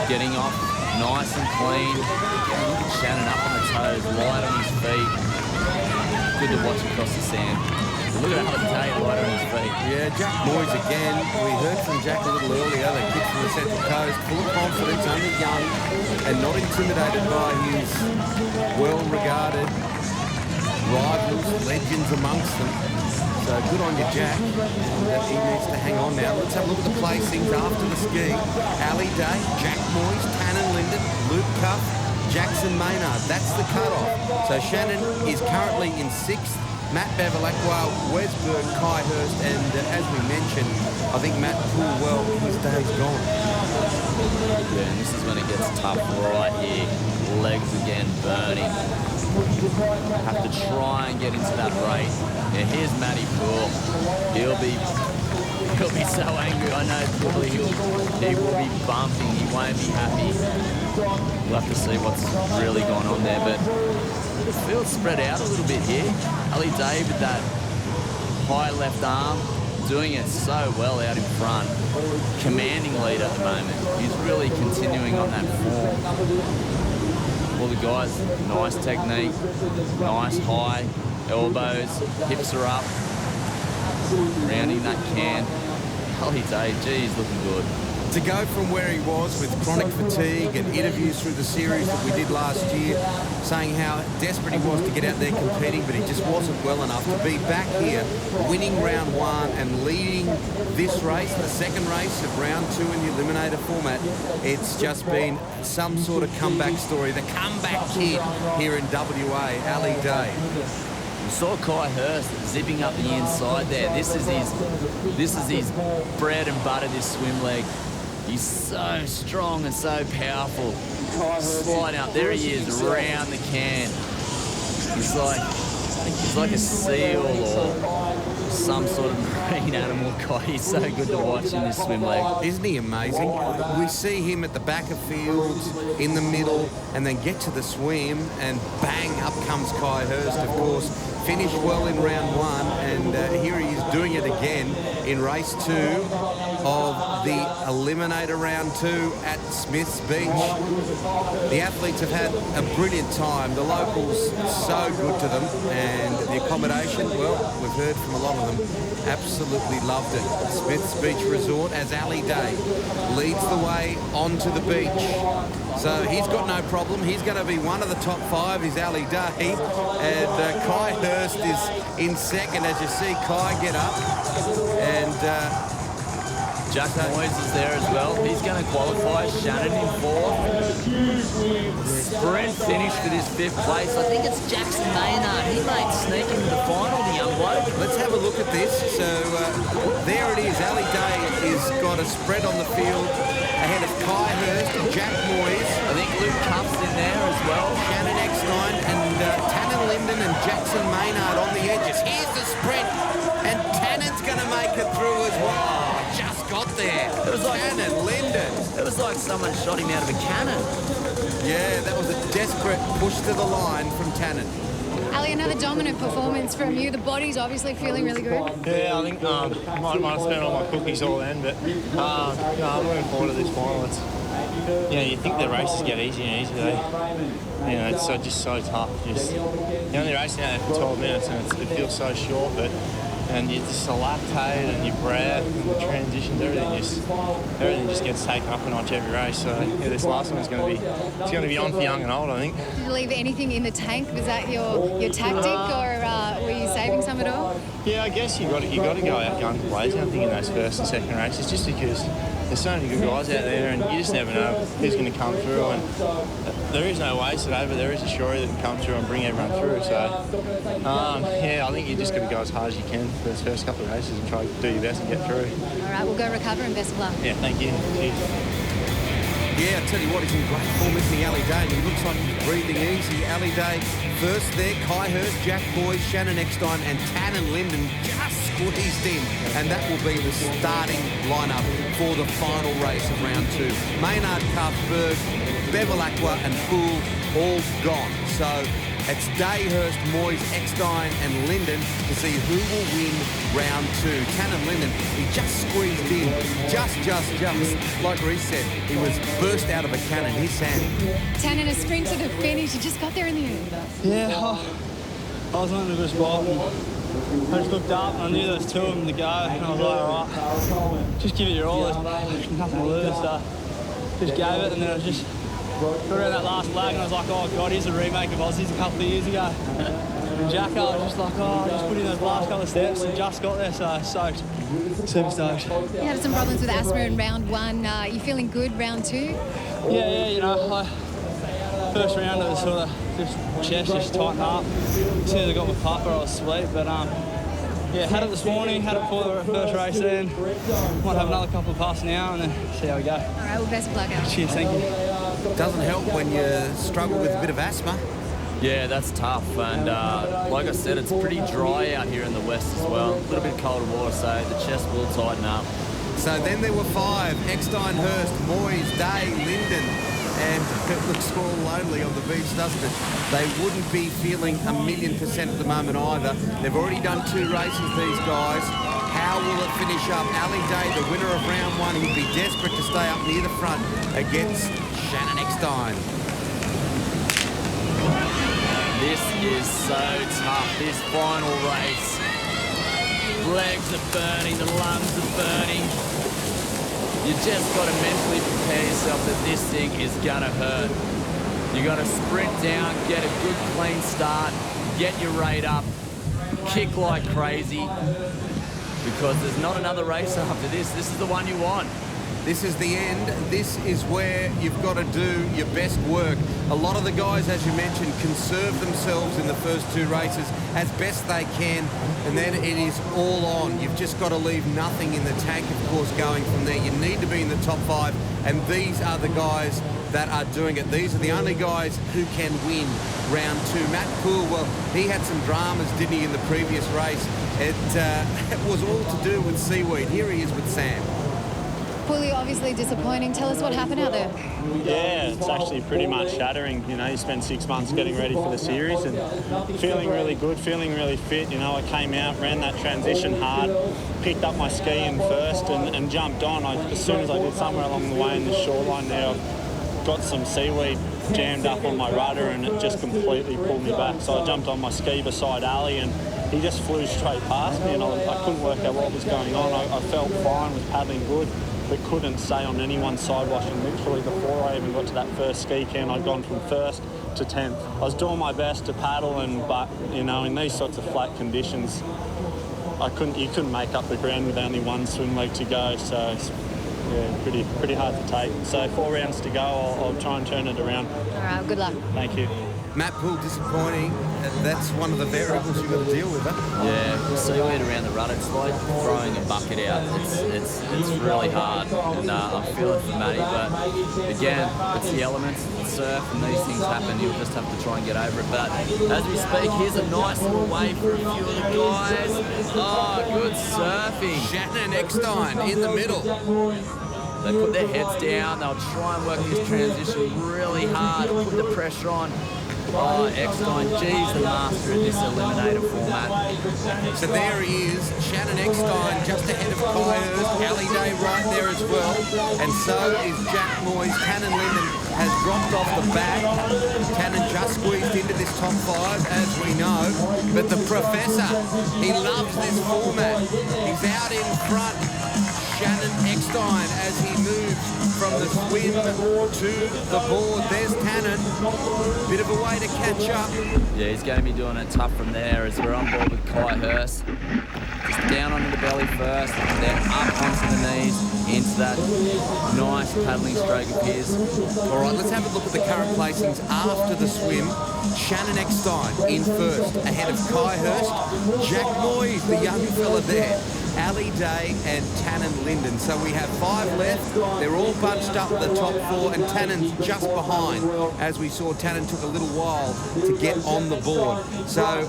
Getting off nice and clean. Look at Shannon up on the toes, light on his feet. Good to watch across the sand. Look at Ali Day light on his feet. Yeah, Jack Moyes again. We heard from Jack a little earlier, the kid from the Central Coast, full of confidence, only young, and not intimidated by his well-regarded rivals, legends amongst them. So good on you, Jack. And he needs to hang on now. Let's have a look at the placings after the ski. Ali Day, Jack Moyes, Tannen Linden, Luke Cuff, Jackson Maynard. That's the cut-off. So Shannon is currently in 6th. Matt Bevilacqua, Wesberg, Kai Hurst, and as we mentioned, I think Matt Poole, well, his day's gone. Yeah, and this is when it gets tough right here. Legs again burning. Have to try and get into that race. Yeah, here's Matty Poole. He'll be so angry. I know probably he will be bumping. He won't be happy. We'll have to see what's really gone on there. But the field's spread out a little bit here. Ali Day with that high left arm, doing it so well out in front. Commanding lead at the moment. He's really continuing on that form. All the guys, nice technique, nice high elbows, hips are up, rounding that can. Ali Day, geez, looking good. To go from where he was with chronic fatigue and interviews through the series that we did last year, saying how desperate he was to get out there competing, but he just wasn't well enough, to be back here winning round one and leading this race, the second race of round two in the Eliminator format. It's just been some sort of comeback story. The comeback kid here in WA, Ali Day. We saw Kai Hurst zipping up the inside there. This is his bread and butter, this swim leg. He's so strong and so powerful. Sliding up, there he is, around the can. He's like a seal or some sort of marine animal. God, he's so good to watch in this swim leg. Isn't he amazing? We see him at the back of fields, in the middle, and then get to the swim, and bang, up comes Kai Hurst, of course. Finished well in round one, and here he is doing it again in race two of the Eliminator round two at Smiths Beach. The athletes have had a brilliant time. The locals so good to them, and the accommodation, well, we've heard from a lot of them, absolutely loved it. Smiths Beach Resort, as Ali Day leads the way onto the beach. So he's got no problem. He's going to be one of the top five, is Ali Day. And Kai Hurst is in second, as you see Kai get up. And Jack Moyes is there as well. He's going to qualify. Shannon in fourth. Sprint finish for this fifth place. I think it's Jackson Maynard. He might sneak into the final, the young bloke. Let's have a look at this. So there it is. Ali Day has got a spread on the field ahead of Kai Hurst and Jack Moyes. I think Luke Cuff's in there as well. Shannon Eckstein and Tannen Linden and Jackson Maynard on the edges. Here's the sprint, and Tannen's going to make it through as well. Just got there. It was like Tannen Linden. It was like someone shot him out of a cannon. Yeah, that was a desperate push to the line from Tannen. Ali, another dominant performance from you. The body's obviously feeling really good. Yeah, I think might have spent all my cookies all then, but no, I'm looking forward to this final. It's, you think the races get easier and easier. It's just so tough. You're only racing out there for 12 minutes and it feels so short, and you just lactate and your breath and the transitions, everything just gets taken up a notch every race. So yeah, this last one's going to be on for young and old, I think. Did you leave anything in the tank? Was that your tactic, or were you saving some at all? Yeah, I guess you got to go out guns blazing, I think, in those first and second races, just because there's so many good guys out there, and you just never know who's going to come through. And there is no waste today, but there is a story that can come through and bring everyone through. So yeah, I think you just got to go as hard as you can for those first couple of races and try to do your best and get through. All right, we'll go recover and best of luck. Yeah, thank you. Cheers. Yeah, I tell you what, he's in great form, isn't he, Ali Day? And he looks like he's breathing easy. Ali Day first there, Kai Hurst, Jack Moyes, Shannon Eckstein and Tannen Linden just squeezed in. And that will be the starting lineup for the final race of round two. Maynard, Cuff, Berg, Bevilacqua and Poole all gone. So it's Day, Hurst, Moyes, Eckstein and Linden to see who will win round two. Tannen Linden, he just squeezed in, just. Like Reece said, he was burst out of a cannon, his hand. Tannen, a sprint to the finish. You just got there in the end. Yeah, I was on a good spot. I just looked up and I knew there was two of them to go, and I was like, all right, just give it your all. There's nothing to lose, so just gave it, and then I just got around that last leg and I was like, oh God, here's a remake of Aussies a couple of years ago. And Jacko was just like, oh, I just put in those last couple of steps and just got there, so stoked. Super stoked. You had some problems with asthma in round one. You feeling good round two? Yeah, first round it was sort of just chest just tighten up. As soon as I got my puffer, I was sweet, but yeah, had it this morning, had it for the first race then. Might have another couple of puffs now and then see how we go. All right, well, best of luck, Al. Cheers, thank you. Doesn't help when you struggle with a bit of asthma. Yeah, that's tough. And like I said, it's pretty dry out here in the west as well. A little bit colder water, so the chest will tighten up. So then there were five: Eckstein, Hurst, Moyes, Day, Linden. And it looks all lonely on the beach, doesn't it? They wouldn't be feeling 1,000,000% at the moment either. They've already done two races, these guys. How will it finish up? Ali Day, the winner of round one, he'd be desperate to stay up near the front against Shannon Eckstein. This is so tough, this final race. legs are burning, the lungs are burning. You just got to mentally prepare yourself that this thing is going to hurt. You got to sprint down, get a good clean start, get your rate up, kick like crazy, because there's not another race after this. This is the one you want. This is the end. This is where you've got to do your best work. A lot of the guys, as you mentioned, conserve themselves in the first two races as best they can, and then it is all on. You've just got to leave nothing in the tank, of course, going from there. You need to be in the top 5, and these are the guys that are doing it. These are the only guys who can win round 2. Matt Poole, well, he had some dramas, didn't he, in the previous race? It was all to do with seaweed. Here he is with Sam. Pooley, obviously disappointing. Tell us what happened out there. Yeah, it's actually pretty much shattering. You know, you spend 6 months getting ready for the series and feeling really good, feeling really fit. You know, I came out, ran that transition hard, picked up my ski in first and jumped on. As soon as I did, somewhere along the way in the shoreline there, I got some seaweed jammed up on my rudder and it just completely pulled me back. So I jumped on my ski beside Ali and he just flew straight past me and I couldn't work out what was going on. I felt fine, was paddling good, but couldn't stay on anyone's sidewash, and literally before I even got to that first ski can, I'd gone from 1st to 10th. I was doing my best to paddle, but you know, in these sorts of flat conditions, you couldn't make up the ground with only one swim leg to go, so it's pretty hard to take. So 4 rounds to go, I'll try and turn it around. All right, good luck. Thank you. Matt Poole, disappointing. That's one of the variables you've got to deal with, huh? Yeah, seaweed around the rudder. It's like throwing a bucket out. It's really hard, and I'm feeling for Matty. But again, it's the elements, it's surf, and these things happen. You'll just have to try and get over it. But as we speak, here's a nice little wave for a few of the guys. Oh, good surfing. Shannon Eckstein in the middle. They put their heads down. They'll try and work this transition really hard, put the pressure on. Oh, Eckstein, geez, the master of this Eliminator format. So there he is, Shannon Eckstein just ahead of Kai Hurst, Ali Day right there as well, and so is Jack Moyes. Tannen Linden has dropped off the back. Tannen just squeezed into this top 5, as we know, but the Professor, he loves this format. He's out in front. Shannon Eckstein as he moves from the swim to the board. There's Tannen. Bit of a way to catch up. Yeah, he's going to be doing it tough from there as we're on board with Kai Hurst. Just down onto the belly first, then up onto the knees, into that nice paddling stroke of his. All right, let's have a look at the current placings after the swim. Shannon Eckstein in first, ahead of Kai Hurst. Jack Moyes, the young fella there. Ali Day and Tannen Linden. So we have 5 left. They're all bunched up the top 4, and Tannen's just behind. As we saw, Tannen took a little while to get on the board. So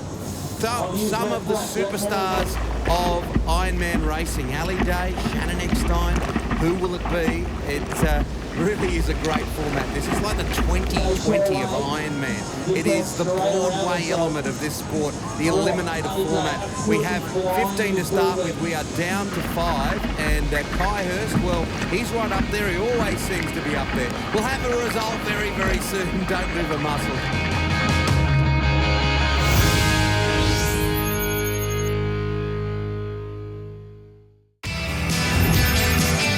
some of the superstars of Ironman racing. Ali Day, Shannon Eckstein. Who will it be? It really is a great format. This is like the 2020 of Ironman. It is the Broadway element of this sport, the Eliminator format. We have 15 to start with. We are down to 5, and Kai Hurst, well, he's right up there. He always seems to be up there. We'll have a result very, very soon. Don't move a muscle.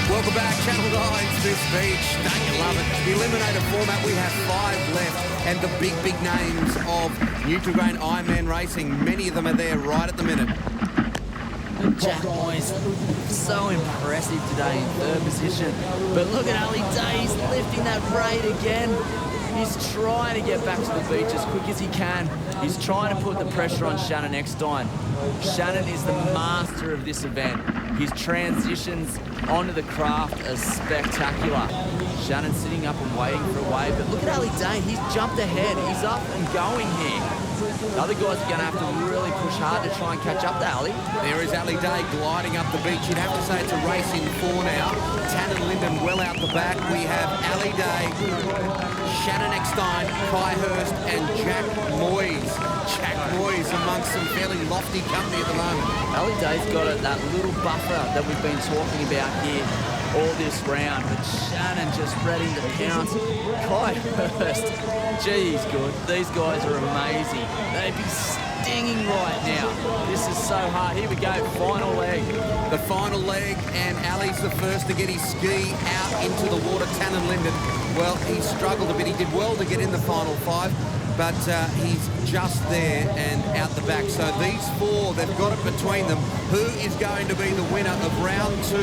Welcome back, Channel 9's Smith Beach. Don't you love it? The Eliminator format, we have 5 left, and the big names of Nutri-Grain Ironman racing, many of them are there right at the minute. Jack Moyes, so impressive today in 3rd position. But look at Ali Day, he's lifting that rate again. He's trying to get back to the beach as quick as he can. He's trying to put the pressure on Shannon Eckstein. Shannon is the master of this event. His transitions onto the craft are spectacular. Shannon's sitting up and waiting for a wave, but look at Ali Day, he's jumped ahead. He's up and going here. The other guys are going to have to really push hard to try and catch up to Ali. There is Ali Day gliding up the beach. You'd have to say it's a race in 4 now. Tannen Linden well out the back. We have Ali Day, Shannon Eckstein, Kai Hurst, and Jack Moyes. Jack Moyes amongst some fairly lofty company at the moment. Ali Day's got that little buffer that we've been talking about here all this round, but Shannon just ready to pounce. Kai Hurst, gee, he's good. These guys are amazing. They'd be stinging right now. This is so hard. Here we go, final leg. The final leg, and Ali's the first to get his ski out into the water. Tannen Linden, well, he struggled a bit. He did well to get in the final 5, but he's just there and out the back. So these 4, they've got it between them. Who is going to be the winner of round 2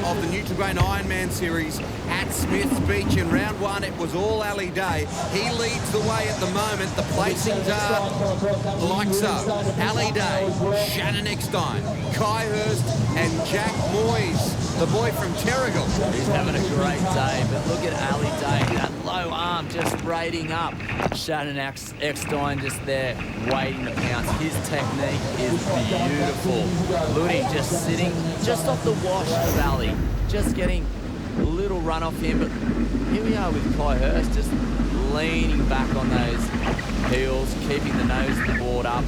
of the Nutri-Grain Ironman Series at Smiths Beach? In round 1, it was all Ali Day. He leads the way at the moment. The placings are like so. Ali Day, Shannon Eckstein, Kai Hurst, and Jack Moyes, the boy from Terrigal. He's having a great day, but look at Ali Day, that low arm just braiding up. Shannon Eckstein just there waiting to pounce. His technique is beautiful. Ludi just sitting just off the wash of Ali, just getting a little run off him, but here we are with Kai Hurst just leaning back on those heels, keeping the nose of the board up.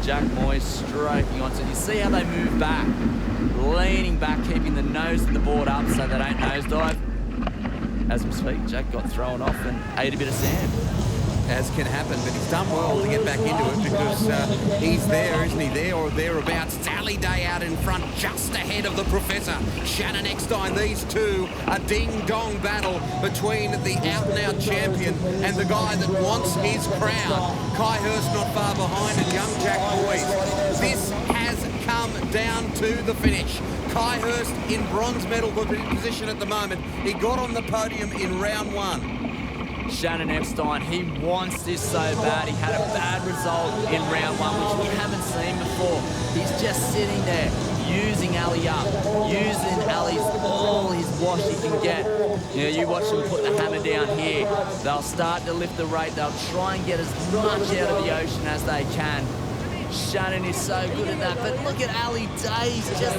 Jack Moyes stroking on, so you see how they move back, leaning back, keeping the nose of the board up so they don't nosedive. As we speak, Jack got thrown off and ate a bit of sand. As can happen, but he's done well to get back into it because he's there, isn't he? There or thereabouts. It's Ali Day out in front, just ahead of the Professor, Shannon Eckstein. These two, a ding-dong battle between the out-and-out champion and the guy that wants his crown. Kai Hurst not far behind, and young Jack Boys. This has come down to the finish. Kai Hurst in bronze medal position at the moment. He got on the podium in round 1. Shannon Eckstein, he wants this so bad. He had a bad result in round 1, which we haven't seen before. He's just sitting there, using Ali up, using Ali's all his wash he can get. You know, you watch them put the hammer down here. They'll start to lift the rate. They'll try and get as much out of the ocean as they can. Shannon is so good at that, but look at Ali Day, he's just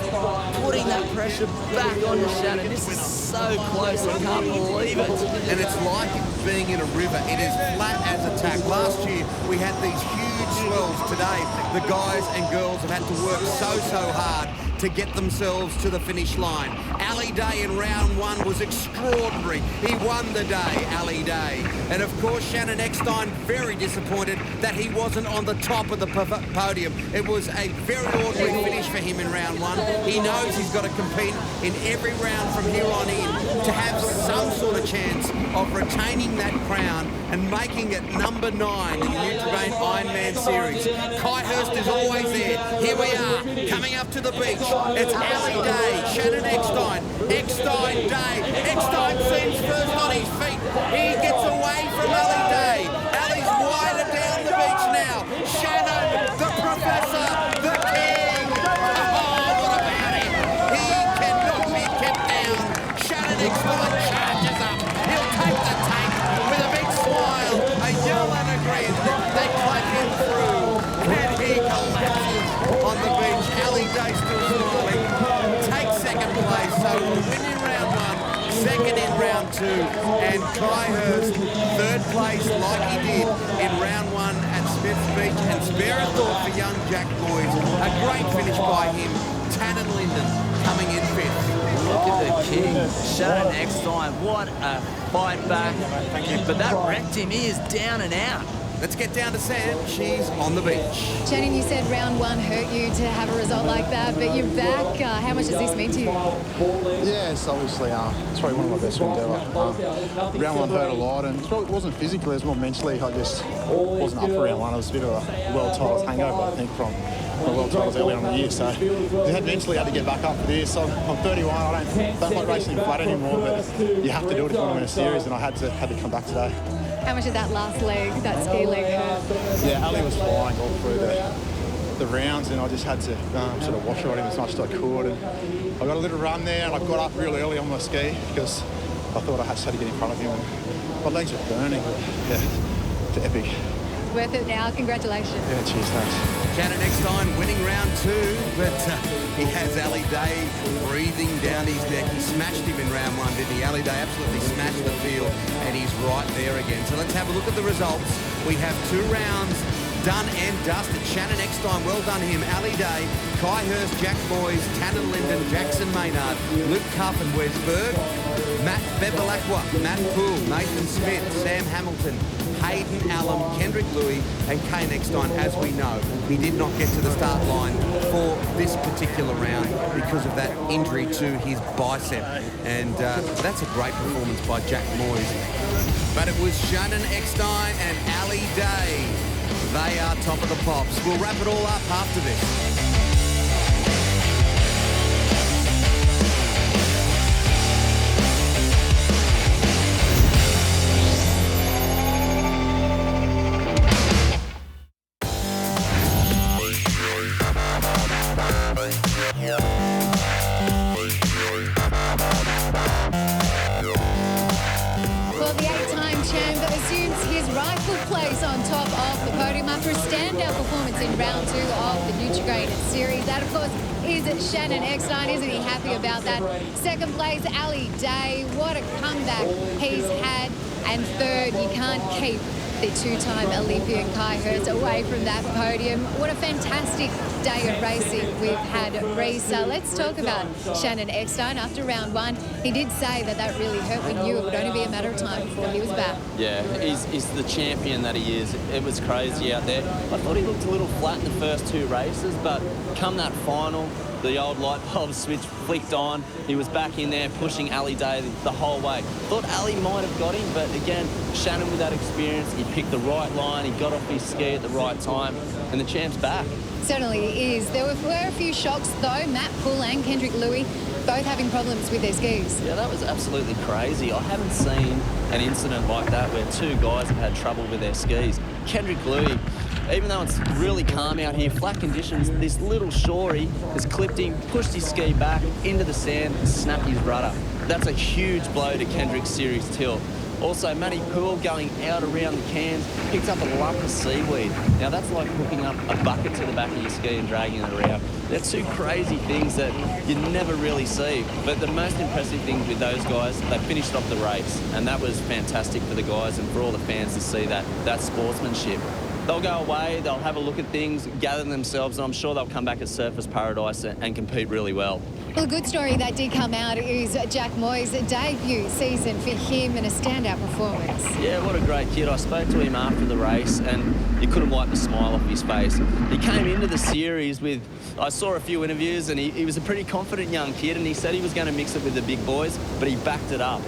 putting that pressure back onto Shannon. This is so close, I can't believe it. And it's like being in a river. It is flat as a tack. Last year, we had these huge swells. Today, the guys and girls have had to work so hard to get themselves to the finish line. Ali Day in round 1 was extraordinary. He won the day, Ali Day. And of course, Shannon Eckstein very disappointed that he wasn't on the top of the podium. It was a very ordinary finish for him in round 1. He knows he's got to compete in every round from here on in to have some sort of chance of retaining that crown and making it number 9 in the Nutri-Grain Ironman Series. Kai Hurst is always there. Here we are, coming up to the beach. It's Ali Day, Shannon Eckstein, Eckstein Day. Eckstein seems first on his feet. He gets away from Ali Day. Ali's wider down the beach now. Shannon, the Professor, the King. Oh, what about him? He cannot be kept down. Shannon Eckstein charges up. He'll take the tank with a big smile, a yell and a grin. They clap him through, and he collapses on the beach. Ali Day still smiling. Takes second place, so we'll win in round 1, second in round 2, and Kai Hurst third place like he did in round 1 at Smiths Beach. And spare a thought for young Jack Boys. A great finish by him. Tannen Linden coming in 5th. Look at the king, Shannon Eckstein. What a fight back. But that wrecked him. He is down and out. Let's get down to Sam. She's on the beach. Shannon, you said round 1 hurt you to have a result like that, but you're back. How much does this mean to you? Yeah, it's obviously it's probably one of my best wins ever. Round 1 hurt a lot, and it wasn't physically, it was more mentally. I just wasn't up for round 1. It was a bit of a world titles hangover, I think, from the world titles early on in the year. So I had mentally had to get back up for this. So I'm 31. I don't like racing in flat anymore, but you have to do it if you want to win a series, and I had to come back today. How much did that last leg, that ski leg hurt? Yeah, Ali was flying all through the rounds, and I just had to sort of wash on him as much as I could. And I got a little run there, and I got up real early on my ski because I thought I had to get in front of him. And my legs were burning. Yeah, it's epic. Worth it now. Congratulations. Yeah, cheers, thanks. Shannon Eckstein winning round 2, but he has Ali Day breathing down his neck. He smashed him in round 1, didn't he? Ali Day absolutely smashed the field, and he's right there again. So let's have a look at the results. We have 2 rounds done and dusted. Shannon Eckstein, well done him. Ali Day, Kai Hurst, Jack Boys, Tannen Linden, Jackson Maynard, Luke Cuff and Wes Berg, Matt Bevilacqua, Matt Poole, Nathan Smith, Sam Hamilton, Hayden Allen, Kendrick Louis and Kane Eckstein, as we know. He did not get to the start line for this particular round because of that injury to his bicep. And that's a great performance by Jack Moyes. But it was Shannon Eckstein and Ali Day. They are top of the pops. We'll wrap it all up after this. Well, the 8-time champ assumes his rightful place on top of the podium after a standout performance in round 2 of the Nutri-Grain Series. That, of course, is Shannon Eckstein. Isn't he happy about that? Second place, Ali Day. What a comeback he's had. And third, you can't keep the two-time Olympian Kai Hertz away from that podium. What a fantastic day of racing we've had, Reece. Let's talk about Shannon Eckstein after round 1. He did say that really hurt. We knew it would only be a matter of time before he was back. Yeah, he's the champion that he is. It was crazy out there. I thought he looked a little flat in the first 2 races, but come that final, the old light bulb switch flicked on. He was back in there pushing Ali Day the whole way. Thought Ali might have got him, but again, Shannon with that experience, he picked the right line, he got off his ski at the right time, and the champ's back. Certainly is. There were a few shocks, though. Matt Poole and Kendrick Louis both having problems with their skis. Yeah, that was absolutely crazy. I haven't seen an incident like that where 2 guys have had trouble with their skis. Kendrick Louis, even though it's really calm out here, flat conditions, this little shorey has clipped him, pushed his ski back into the sand, and snapped his rudder. That's a huge blow to Kendrick's series tilt. Also, Matty Poole going out around the cans, picks up a lump of seaweed. Now, that's like hooking up a bucket to the back of your ski and dragging it around. They're 2 crazy things that you never really see. But the most impressive thing with those guys, they finished off the race, and that was fantastic for the guys and for all the fans to see that sportsmanship. They'll go away, they'll have a look at things, gather themselves, and I'm sure they'll come back at Surfers Paradise and compete really well. Well, a good story that did come out is Jack Moyes' debut season for him and a standout performance. Yeah, what a great kid. I spoke to him after the race and you couldn't wipe the smile off his face. He came into the series with, I saw a few interviews and he was a pretty confident young kid and he said he was going to mix it with the big boys, but he backed it up.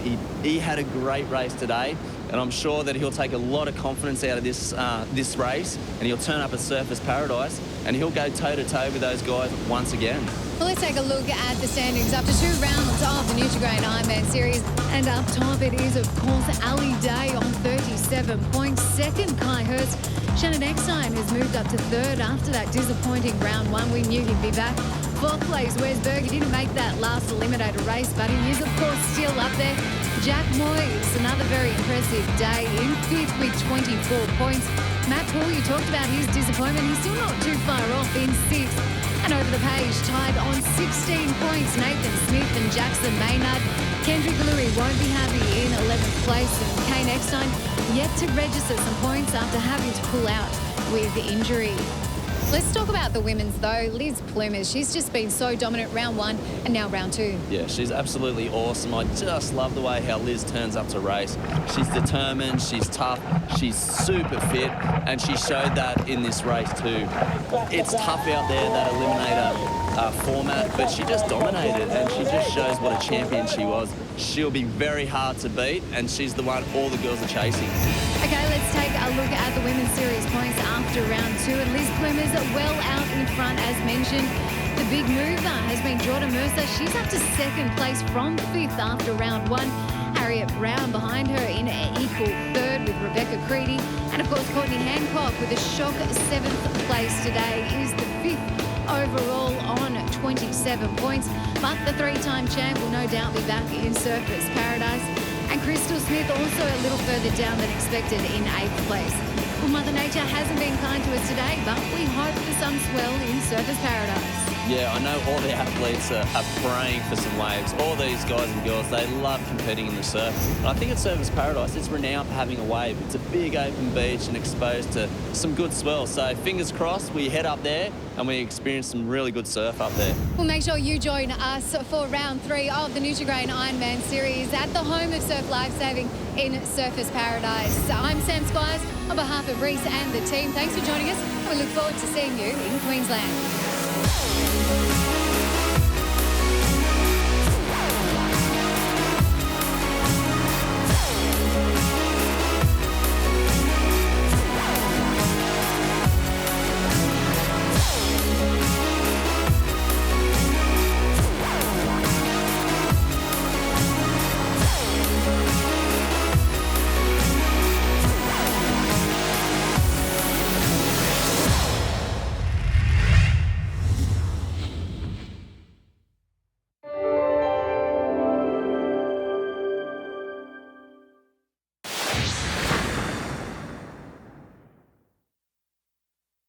He had a great race today. And I'm sure that he'll take a lot of confidence out of this race and he'll turn up at Surfers Paradise and he'll go toe-to-toe with those guys once again. Well, let's take a look at the standings after 2 rounds of the Nutri-Grain Ironman Series. And up top it is, of course, Ali Day on 37 points. Second, Kai Hertz. Shannon Eckstein has moved up to 3rd after that disappointing round 1. We knew he'd be back. 4th place, Wes Berg. He didn't make that last Eliminator race, but he is, of course, still up there. Jack Moyes, another very impressive day in 5th with 24 points. Matt Poole, you talked about his disappointment. He's still not too far off in 6th. And over the page, tied on 16 points, Nathan Smith and Jackson Maynard. Kendrick Louis won't be happy in 11th place. And Kane Eckstein yet to register some points after having to pull out with injury. Let's talk about the women's, though. Liz Plumers, she's just been so dominant round 1 and now round 2. Yeah, she's absolutely awesome. I just love the way how Liz turns up to race. She's determined, she's tough, she's super fit, and she showed that in this race too. It's tough out there, that Eliminator format, but she just dominated and she just shows what a champion she was. She'll be very hard to beat, and she's the one all the girls are chasing. Okay, let's take a look at the women's series points after round 2. And Liz Plumers well out in front, as mentioned. The big mover has been Jordan Mercer. She's up to 2nd place from 5th after round 1. Harriet Brown behind her in equal 3rd with Rebecca Creedy. And, of course, Courtney Hancock with a shock 7th place today is the 5th overall on 27 points. But the 3-time champ will no doubt be back in Surfers Paradise. And Crystal Smith also a little further down than expected in 8th place. Well, Mother Nature hasn't been kind to us today, but we hope the sun swell in Surfers Paradise. Yeah, I know all the athletes are praying for some waves. All these guys and girls, they love competing in the surf. And I think at Surfers Paradise, it's renowned for having a wave. It's a big open beach and exposed to some good swell. So fingers crossed, we head up there and we experience some really good surf up there. Well, make sure you join us for round 3 of the Nutri-Grain Ironman Series at the home of surf lifesaving in Surfers Paradise. I'm Sam Squires on behalf of Reese and the team. Thanks for joining us. We look forward to seeing you in Queensland.